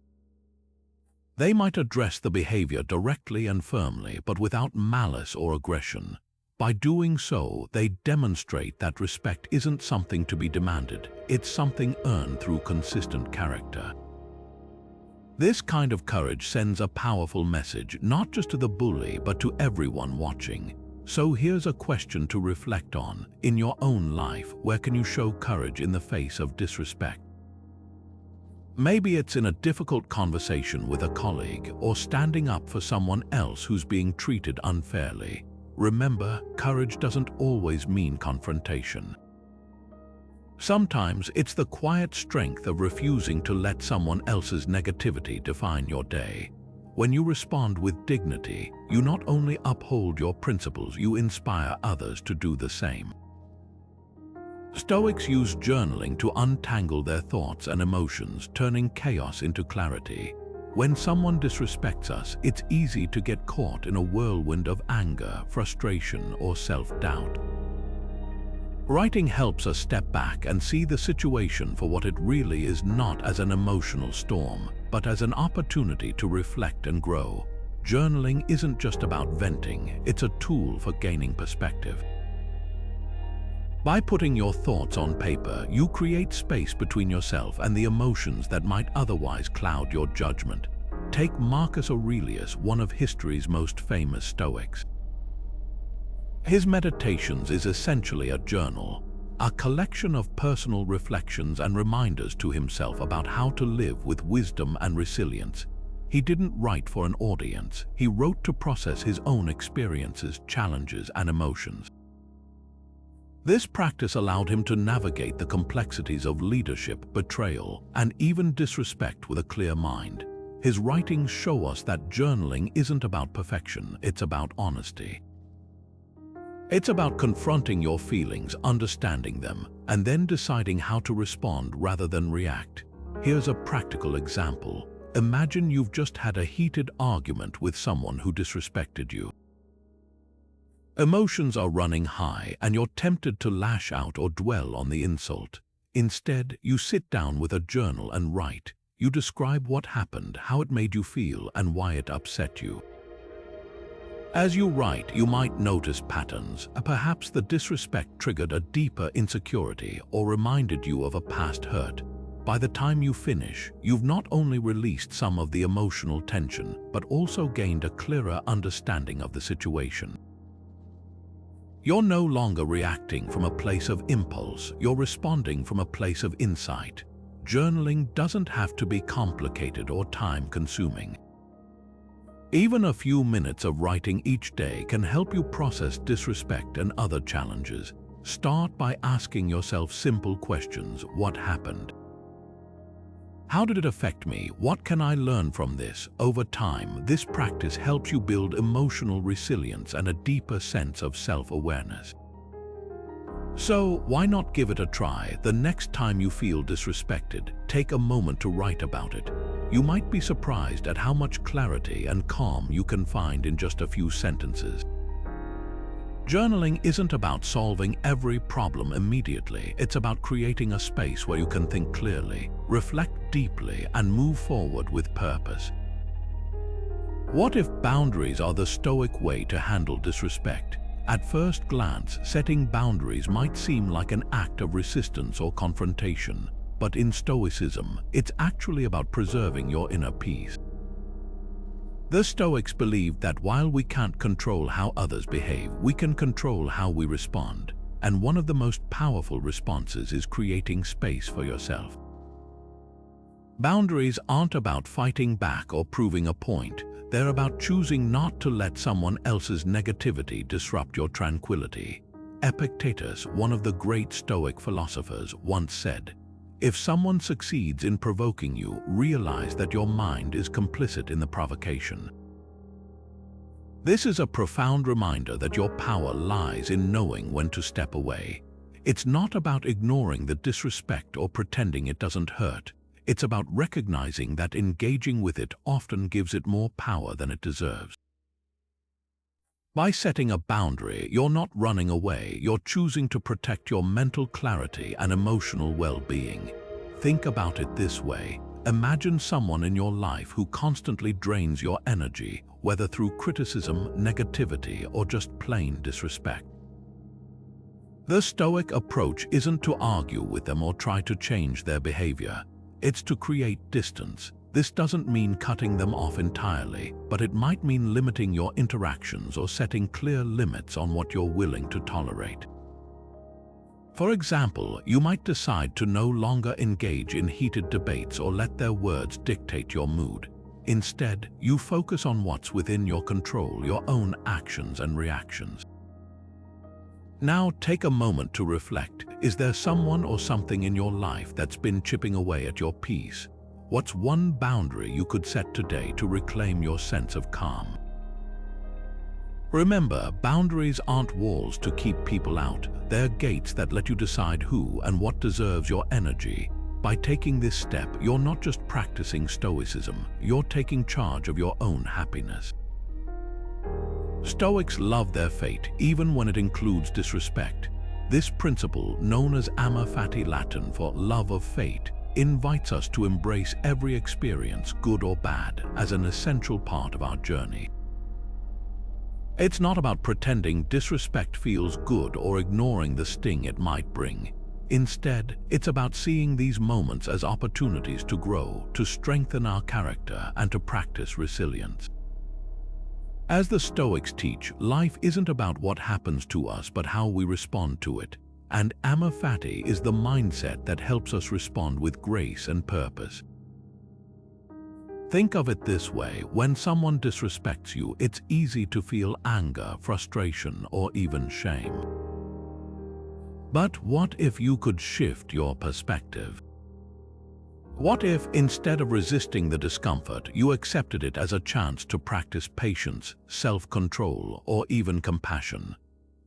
A: They might address the behavior directly and firmly, but without malice or aggression. By doing so, they demonstrate that respect isn't something to be demanded, it's something earned through consistent character. This kind of courage sends a powerful message, not just to the bully, but to everyone watching. So here's a question to reflect on. In your own life, where can you show courage in the face of disrespect? Maybe it's in a difficult conversation with a colleague or standing up for someone else who's being treated unfairly. Remember, courage doesn't always mean confrontation. Sometimes it's the quiet strength of refusing to let someone else's negativity define your day. When you respond with dignity, you not only uphold your principles, you inspire others to do the same. Stoics use journaling to untangle their thoughts and emotions, turning chaos into clarity. When someone disrespects us, it's easy to get caught in a whirlwind of anger, frustration, or self-doubt. Writing helps us step back and see the situation for what it really is, not as an emotional storm, but as an opportunity to reflect and grow. Journaling isn't just about venting, it's a tool for gaining perspective. By putting your thoughts on paper, you create space between yourself and the emotions that might otherwise cloud your judgment. Take Marcus Aurelius, one of history's most famous Stoics. His Meditations is essentially a journal, a collection of personal reflections and reminders to himself about how to live with wisdom and resilience. He didn't write for an audience, he wrote to process his own experiences, challenges, and emotions. This practice allowed him to navigate the complexities of leadership, betrayal, and even disrespect with a clear mind. His writings show us that journaling isn't about perfection, it's about honesty. It's about confronting your feelings, understanding them, and then deciding how to respond rather than react. Here's a practical example. Imagine you've just had a heated argument with someone who disrespected you. Emotions are running high, and you're tempted to lash out or dwell on the insult. Instead, you sit down with a journal and write. You describe what happened, how it made you feel, and why it upset you. As you write, you might notice patterns. Perhaps the disrespect triggered a deeper insecurity or reminded you of a past hurt. By the time you finish, you've not only released some of the emotional tension, but also gained a clearer understanding of the situation. You're no longer reacting from a place of impulse, you're responding from a place of insight. Journaling doesn't have to be complicated or time-consuming. Even a few minutes of writing each day can help you process disrespect and other challenges. Start by asking yourself simple questions. What happened? How did it affect me? What can I learn from this? Over time, this practice helps you build emotional resilience and a deeper sense of self-awareness. So, why not give it a try? The next time you feel disrespected, take a moment to write about it. You might be surprised at how much clarity and calm you can find in just a few sentences. Journaling isn't about solving every problem immediately. It's about creating a space where you can think clearly, reflect deeply, and move forward with purpose. What if boundaries are the Stoic way to handle disrespect? At first glance, setting boundaries might seem like an act of resistance or confrontation. But in Stoicism, it's actually about preserving your inner peace. The Stoics believed that while we can't control how others behave, we can control how we respond. And one of the most powerful responses is creating space for yourself. Boundaries aren't about fighting back or proving a point. They're about choosing not to let someone else's negativity disrupt your tranquility. Epictetus, one of the great Stoic philosophers, once said, "If someone succeeds in provoking you, realize that your mind is complicit in the provocation." This is a profound reminder that your power lies in knowing when to step away. It's not about ignoring the disrespect or pretending it doesn't hurt. It's about recognizing that engaging with it often gives it more power than it deserves. By setting a boundary, you're not running away, you're choosing to protect your mental clarity and emotional well-being. Think about it this way. Imagine someone in your life who constantly drains your energy, whether through criticism, negativity, or just plain disrespect. The Stoic approach isn't to argue with them or try to change their behavior. It's to create distance. This doesn't mean cutting them off entirely, but it might mean limiting your interactions or setting clear limits on what you're willing to tolerate. For example, you might decide to no longer engage in heated debates or let their words dictate your mood. Instead, you focus on what's within your control, your own actions and reactions. Now take a moment to reflect. Is there someone or something in your life that's been chipping away at your peace? What's one boundary you could set today to reclaim your sense of calm? Remember, boundaries aren't walls to keep people out. They're gates that let you decide who and what deserves your energy. By taking this step, you're not just practicing Stoicism, you're taking charge of your own happiness. Stoics love their fate, even when it includes disrespect. This principle, known as Amor, Fati, Latin for love of fate, invites us to embrace every experience, good or bad, as an essential part of our journey. It's not about pretending disrespect feels good or ignoring the sting it might bring. Instead, it's about seeing these moments as opportunities to grow, to strengthen our character, and to practice resilience. As the Stoics teach, life isn't about what happens to us, but how we respond to it. And Amor Fati is the mindset that helps us respond with grace and purpose. Think of it this way: when someone disrespects you, it's easy to feel anger, frustration, or even shame. But what if you could shift your perspective? What if, instead of resisting the discomfort, you accepted it as a chance to practice patience, self-control, or even compassion?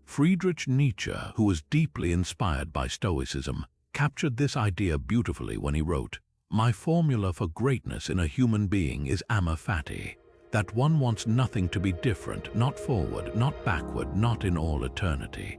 A: Friedrich Nietzsche, who was deeply inspired by Stoicism, captured this idea beautifully when he wrote, "My formula for greatness in a human being is Amor Fati, that one wants nothing to be different, not forward, not backward, not in all eternity."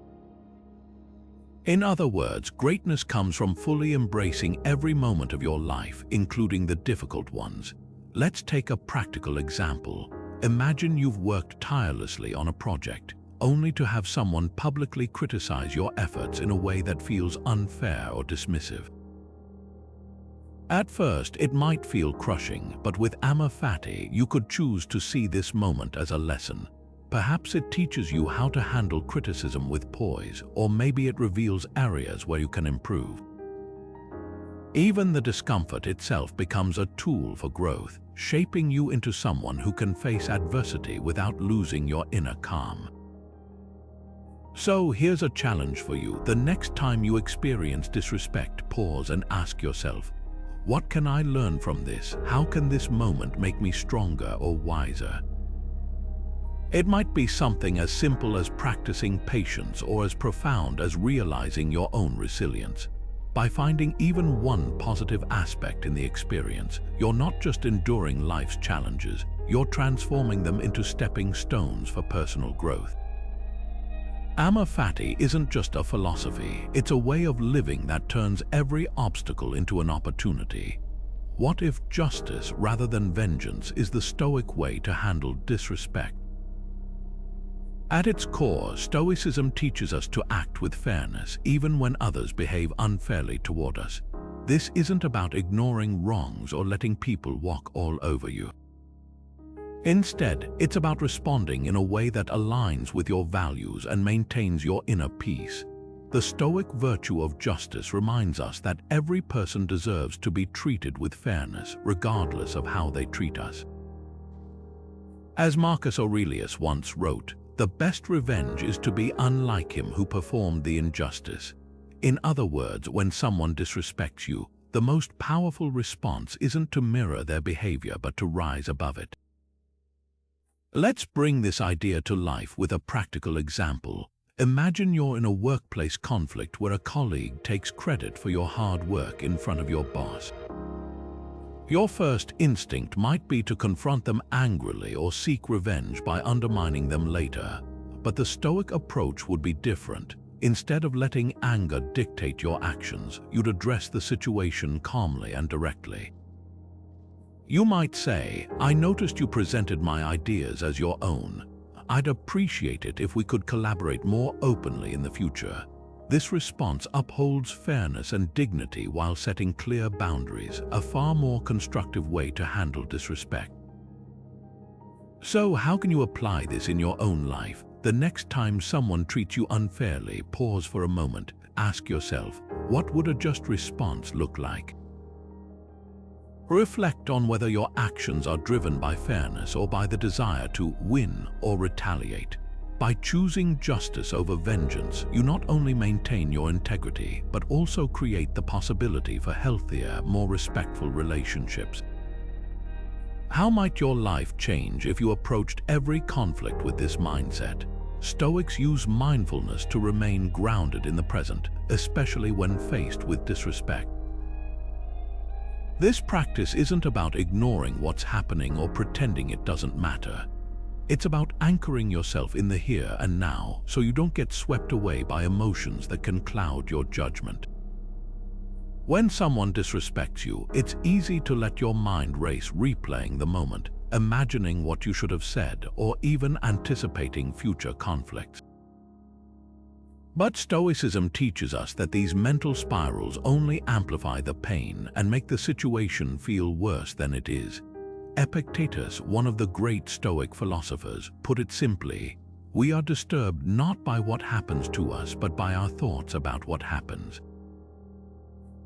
A: In other words, greatness comes from fully embracing every moment of your life, including the difficult ones. Let's take a practical example. Imagine you've worked tirelessly on a project, only to have someone publicly criticize your efforts in a way that feels unfair or dismissive. At first, it might feel crushing, but with Amor Fati, you could choose to see this moment as a lesson. Perhaps it teaches you how to handle criticism with poise, or maybe it reveals areas where you can improve. Even the discomfort itself becomes a tool for growth, shaping you into someone who can face adversity without losing your inner calm. So here's a challenge for you. The next time you experience disrespect, pause and ask yourself, what can I learn from this? How can this moment make me stronger or wiser? It might be something as simple as practicing patience or as profound as realizing your own resilience. By finding even one positive aspect in the experience, you're not just enduring life's challenges, you're transforming them into stepping stones for personal growth. Amor Fati isn't just a philosophy, it's a way of living that turns every obstacle into an opportunity. What if justice rather than vengeance is the Stoic way to handle disrespect? At its core, Stoicism teaches us to act with fairness even when others behave unfairly toward us. This isn't about ignoring wrongs or letting people walk all over you. Instead, it's about responding in a way that aligns with your values and maintains your inner peace. The Stoic virtue of justice reminds us that every person deserves to be treated with fairness, regardless of how they treat us. As Marcus Aurelius once wrote, "The best revenge is to be unlike him who performed the injustice." In other words, when someone disrespects you, the most powerful response isn't to mirror their behavior but to rise above it. Let's bring this idea to life with a practical example. Imagine you're in a workplace conflict where a colleague takes credit for your hard work in front of your boss. Your first instinct might be to confront them angrily or seek revenge by undermining them later. But the Stoic approach would be different. Instead of letting anger dictate your actions, you'd address the situation calmly and directly. You might say, "I noticed you presented my ideas as your own. I'd appreciate it if we could collaborate more openly in the future." This response upholds fairness and dignity while setting clear boundaries, a far more constructive way to handle disrespect. So, how can you apply this in your own life? The next time someone treats you unfairly, pause for a moment. Ask yourself, what would a just response look like? Reflect on whether your actions are driven by fairness or by the desire to win or retaliate. By choosing justice over vengeance, you not only maintain your integrity, but also create the possibility for healthier, more respectful relationships. How might your life change if you approached every conflict with this mindset? Stoics use mindfulness to remain grounded in the present, especially when faced with disrespect. This practice isn't about ignoring what's happening or pretending it doesn't matter. It's about anchoring yourself in the here and now so you don't get swept away by emotions that can cloud your judgment. When someone disrespects you, it's easy to let your mind race, replaying the moment, imagining what you should have said, or even anticipating future conflicts. But Stoicism teaches us that these mental spirals only amplify the pain and make the situation feel worse than it is. Epictetus, one of the great Stoic philosophers, put it simply, "We are disturbed not by what happens to us, but by our thoughts about what happens."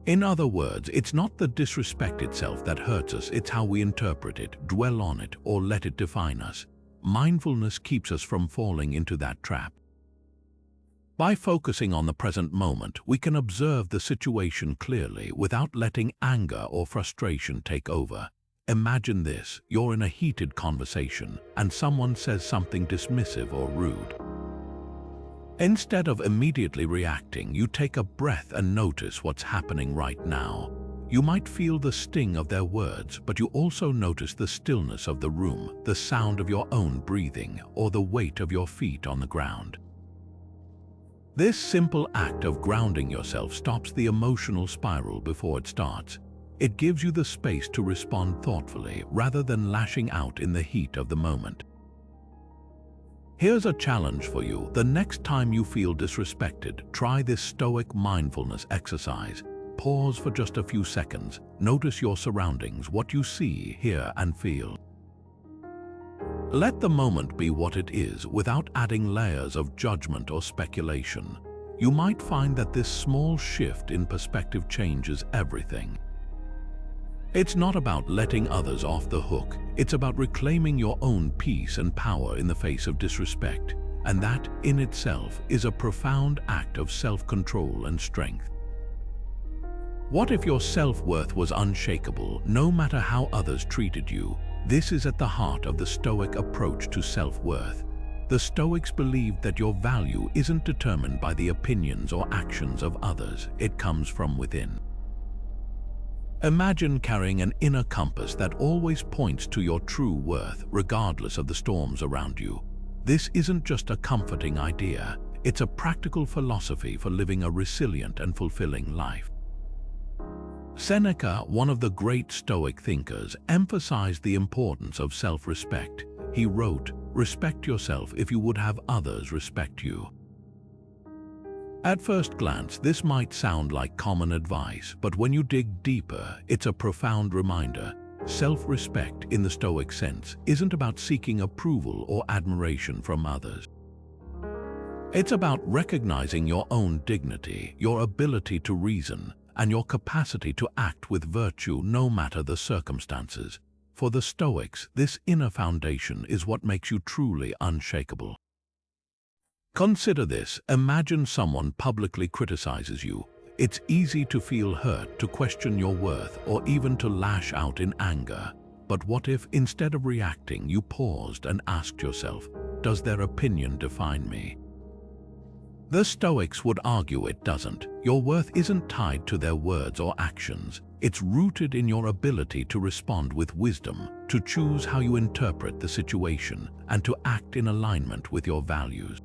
A: In other words, it's not the disrespect itself that hurts us, it's how we interpret it, dwell on it, or let it define us. Mindfulness keeps us from falling into that trap. By focusing on the present moment, we can observe the situation clearly without letting anger or frustration take over. Imagine this: you're in a heated conversation and someone says something dismissive or rude. Instead of immediately reacting, you take a breath and notice what's happening right now. You might feel the sting of their words, but you also notice the stillness of the room, the sound of your own breathing, or the weight of your feet on the ground. This simple act of grounding yourself stops the emotional spiral before it starts. It gives you the space to respond thoughtfully rather than lashing out in the heat of the moment. Here's a challenge for you. The next time you feel disrespected, try this Stoic mindfulness exercise. Pause for just a few seconds. Notice your surroundings, what you see, hear, and feel. Let the moment be what it is without adding layers of judgment or speculation. You might find that this small shift in perspective changes everything. It's not about letting others off the hook. It's about reclaiming your own peace and power in the face of disrespect. And that, in itself, is a profound act of self-control and strength. What if your self-worth was unshakable, no matter how others treated you? This is at the heart of the Stoic approach to self-worth. The Stoics believed that your value isn't determined by the opinions or actions of others. It comes from within. Imagine carrying an inner compass that always points to your true worth, regardless of the storms around you. This isn't just a comforting idea. It's a practical philosophy for living a resilient and fulfilling life. Seneca, one of the great Stoic thinkers, emphasized the importance of self-respect. He wrote, "Respect yourself if you would have others respect you." At first glance, this might sound like common advice, but when you dig deeper, it's a profound reminder. Self-respect, in the Stoic sense, isn't about seeking approval or admiration from others. It's about recognizing your own dignity, your ability to reason, and your capacity to act with virtue no matter the circumstances. For the Stoics, this inner foundation is what makes you truly unshakable. Consider this. Imagine someone publicly criticizes you. It's easy to feel hurt, to question your worth, or even to lash out in anger. But what if, instead of reacting, you paused and asked yourself, does their opinion define me? The Stoics would argue it doesn't. Your worth isn't tied to their words or actions. It's rooted in your ability to respond with wisdom, to choose how you interpret the situation, and to act in alignment with your values.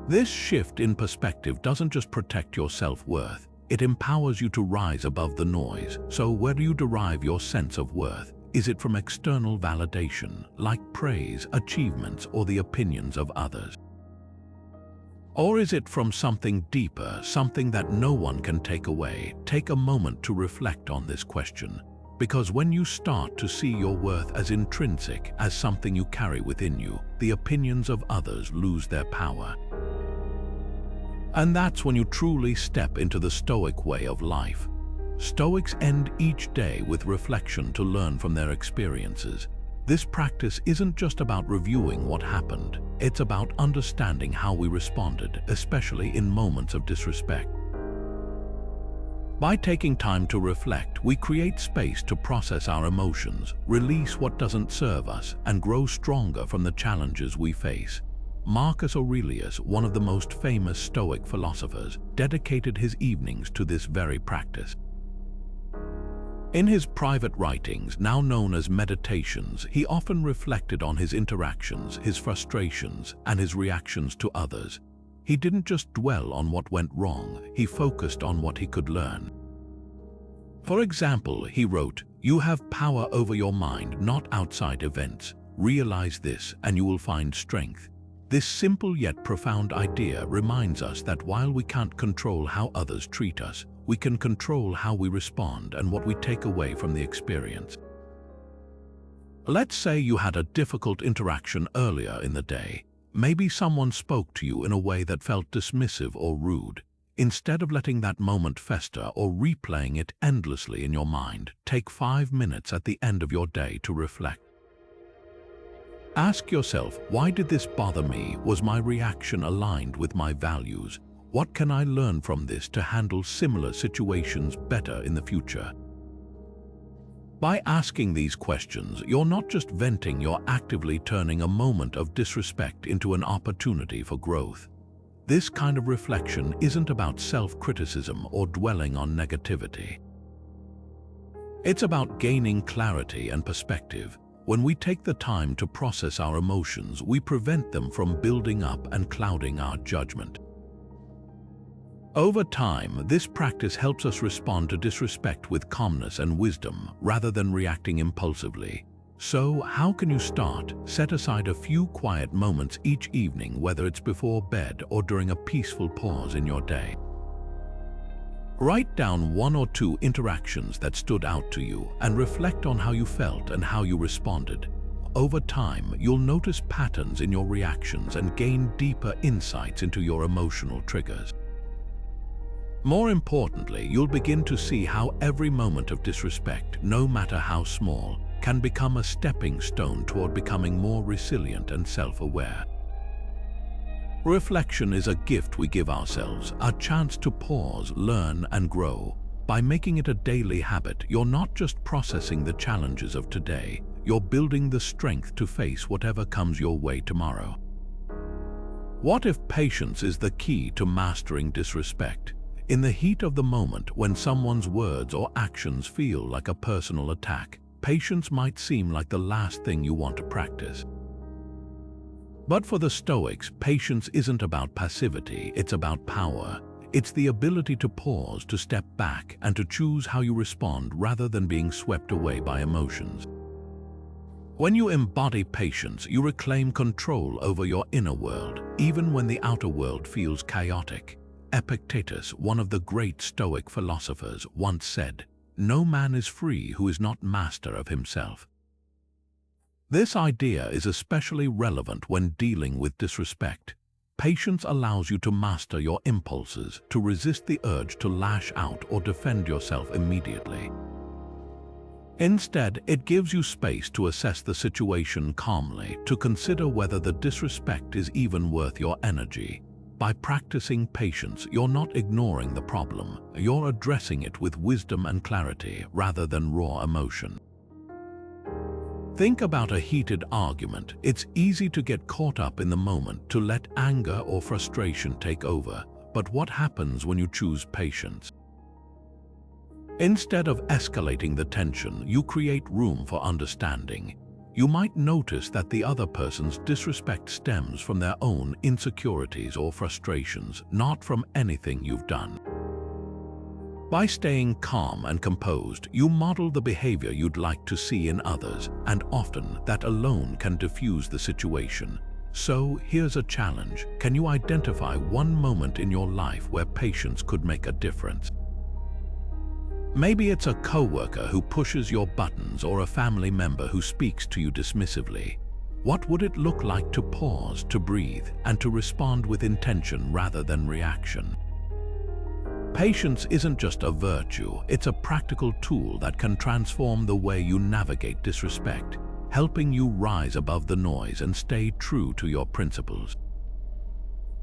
A: This shift in perspective doesn't just protect your self-worth, it empowers you to rise above the noise. So where do you derive your sense of worth? Is it from external validation, like praise, achievements, or the opinions of others? Or is it from something deeper, something that no one can take away? Take a moment to reflect on this question, because when you start to see your worth as intrinsic, as something you carry within you, the opinions of others lose their power. And that's when you truly step into the Stoic way of life. Stoics end each day with reflection to learn from their experiences. This practice isn't just about reviewing what happened, it's about understanding how we responded, especially in moments of disrespect. By taking time to reflect, we create space to process our emotions, release what doesn't serve us, and grow stronger from the challenges we face. Marcus Aurelius, one of the most famous Stoic philosophers, dedicated his evenings to this very practice. In his private writings, now known as meditations, he often reflected on his interactions, his frustrations, and his reactions to others. He didn't just dwell on what went wrong, he focused on what he could learn. For example, he wrote, "You have power over your mind, not outside events. Realize this, and you will find strength." This simple yet profound idea reminds us that while we can't control how others treat us, we can control how we respond and what we take away from the experience. Let's say you had a difficult interaction earlier in the day. Maybe someone spoke to you in a way that felt dismissive or rude. Instead of letting that moment fester or replaying it endlessly in your mind, take 5 minutes at the end of your day to reflect. Ask yourself, why did this bother me? Was my reaction aligned with my values? What can I learn from this to handle similar situations better in the future? By asking these questions, you're not just venting, you're actively turning a moment of disrespect into an opportunity for growth. This kind of reflection isn't about self-criticism or dwelling on negativity. It's about gaining clarity and perspective. When we take the time to process our emotions, we prevent them from building up and clouding our judgment. Over time, this practice helps us respond to disrespect with calmness and wisdom rather than reacting impulsively. So, how can you start? Set aside a few quiet moments each evening, whether it's before bed or during a peaceful pause in your day. Write down 1 or 2 interactions that stood out to you and reflect on how you felt and how you responded. Over time, you'll notice patterns in your reactions and gain deeper insights into your emotional triggers. More importantly, you'll begin to see how every moment of disrespect, no matter how small, can become a stepping stone toward becoming more resilient and self-aware. Reflection is a gift we give ourselves, a chance to pause, learn, and grow. By making it a daily habit, you're not just processing the challenges of today, you're building the strength to face whatever comes your way tomorrow. What if patience is the key to mastering disrespect? In the heat of the moment, when someone's words or actions feel like a personal attack, patience might seem like the last thing you want to practice. But for the Stoics, patience isn't about passivity, it's about power. It's the ability to pause, to step back, and to choose how you respond rather than being swept away by emotions. When you embody patience, you reclaim control over your inner world, even when the outer world feels chaotic. Epictetus, one of the great Stoic philosophers, once said, "No man is free who is not master of himself." This idea is especially relevant when dealing with disrespect. Patience allows you to master your impulses, to resist the urge to lash out or defend yourself immediately. Instead, it gives you space to assess the situation calmly, to consider whether the disrespect is even worth your energy. By practicing patience, you're not ignoring the problem, you're addressing it with wisdom and clarity rather than raw emotion. Think about a heated argument. It's easy to get caught up in the moment, to let anger or frustration take over. But what happens when you choose patience? Instead of escalating the tension, you create room for understanding. You might notice that the other person's disrespect stems from their own insecurities or frustrations, not from anything you've done. By staying calm and composed, you model the behavior you'd like to see in others, and often that alone can diffuse the situation. So here's a challenge. Can you identify one moment in your life where patience could make a difference? Maybe it's a coworker who pushes your buttons or a family member who speaks to you dismissively. What would it look like to pause, to breathe, and to respond with intention rather than reaction? Patience isn't just a virtue, it's a practical tool that can transform the way you navigate disrespect, helping you rise above the noise and stay true to your principles.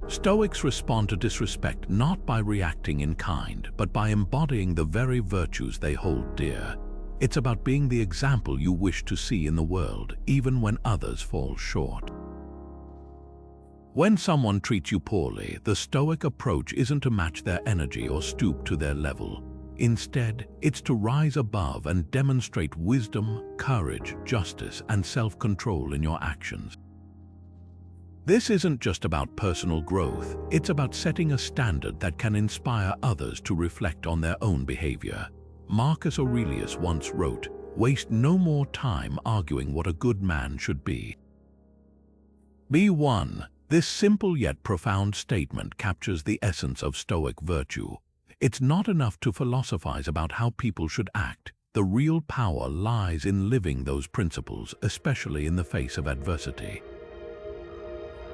A: Stoics respond to disrespect not by reacting in kind, but by embodying the very virtues they hold dear. It's about being the example you wish to see in the world, even when others fall short. When someone treats you poorly, the Stoic approach isn't to match their energy or stoop to their level. Instead, it's to rise above and demonstrate wisdom, courage, justice, and self-control in your actions. This isn't just about personal growth, it's about setting a standard that can inspire others to reflect on their own behavior. Marcus Aurelius once wrote, "Waste no more time arguing what a good man should be." Be one. This simple yet profound statement captures the essence of Stoic virtue. It's not enough to philosophize about how people should act. The real power lies in living those principles, especially in the face of adversity.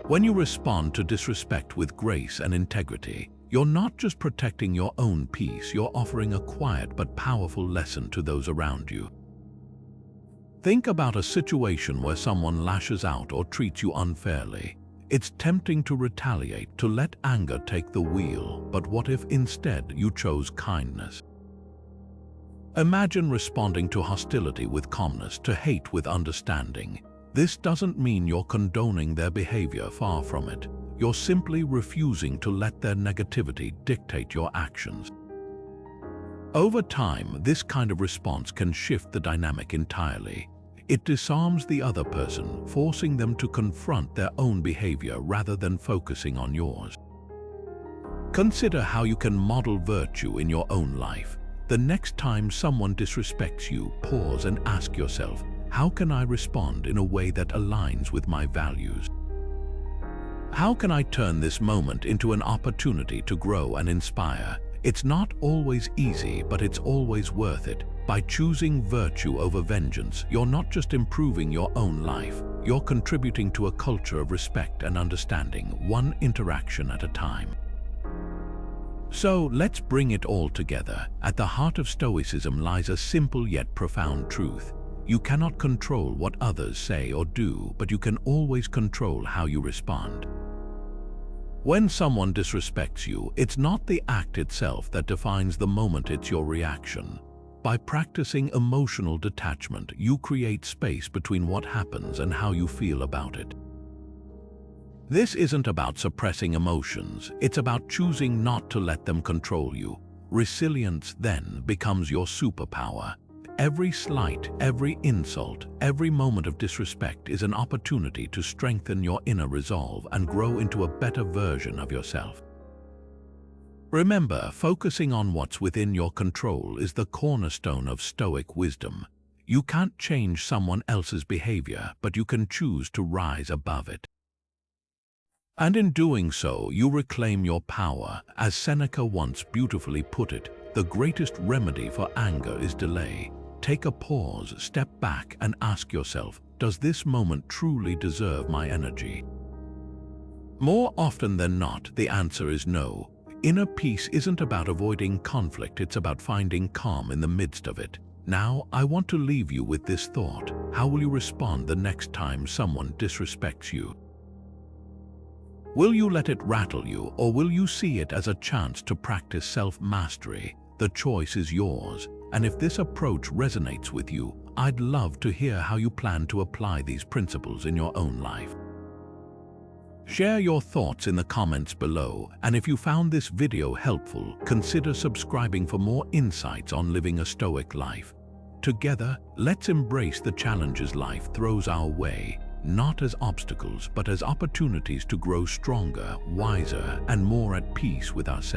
A: When you respond to disrespect with grace and integrity, you're not just protecting your own peace, you're offering a quiet but powerful lesson to those around you. Think about a situation where someone lashes out or treats you unfairly. It's tempting to retaliate, to let anger take the wheel, but what if instead you chose kindness? Imagine responding to hostility with calmness, to hate with understanding. This doesn't mean you're condoning their behavior, far from it. You're simply refusing to let their negativity dictate your actions. Over time, this kind of response can shift the dynamic entirely. It disarms the other person, forcing them to confront their own behavior rather than focusing on yours. Consider how you can model virtue in your own life. The next time someone disrespects you, pause and ask yourself, how can I respond in a way that aligns with my values? How can I turn this moment into an opportunity to grow and inspire? It's not always easy, but it's always worth it. By choosing virtue over vengeance, you're not just improving your own life, you're contributing to a culture of respect and understanding, one interaction at a time. So let's bring it all together. At the heart of Stoicism lies a simple yet profound truth. You cannot control what others say or do, but you can always control how you respond. When someone disrespects you, it's not the act itself that defines the moment, it's your reaction. By practicing emotional detachment, you create space between what happens and how you feel about it. This isn't about suppressing emotions, it's about choosing not to let them control you. Resilience then becomes your superpower. Every slight, every insult, every moment of disrespect is an opportunity to strengthen your inner resolve and grow into a better version of yourself. Remember, focusing on what's within your control is the cornerstone of Stoic wisdom. You can't change someone else's behavior, but you can choose to rise above it. And in doing so, you reclaim your power. As Seneca once beautifully put it, the greatest remedy for anger is delay. Take a pause, step back, and ask yourself, does this moment truly deserve my energy? More often than not, the answer is no. Inner peace isn't about avoiding conflict, it's about finding calm in the midst of it. Now, I want to leave you with this thought. How will you respond the next time someone disrespects you? Will you let it rattle you, or will you see it as a chance to practice self-mastery? The choice is yours, and if this approach resonates with you, I'd love to hear how you plan to apply these principles in your own life. Share your thoughts in the comments below, and if you found this video helpful, consider subscribing for more insights on living a Stoic life. Together, let's embrace the challenges life throws our way, not as obstacles, but as opportunities to grow stronger, wiser, and more at peace with ourselves.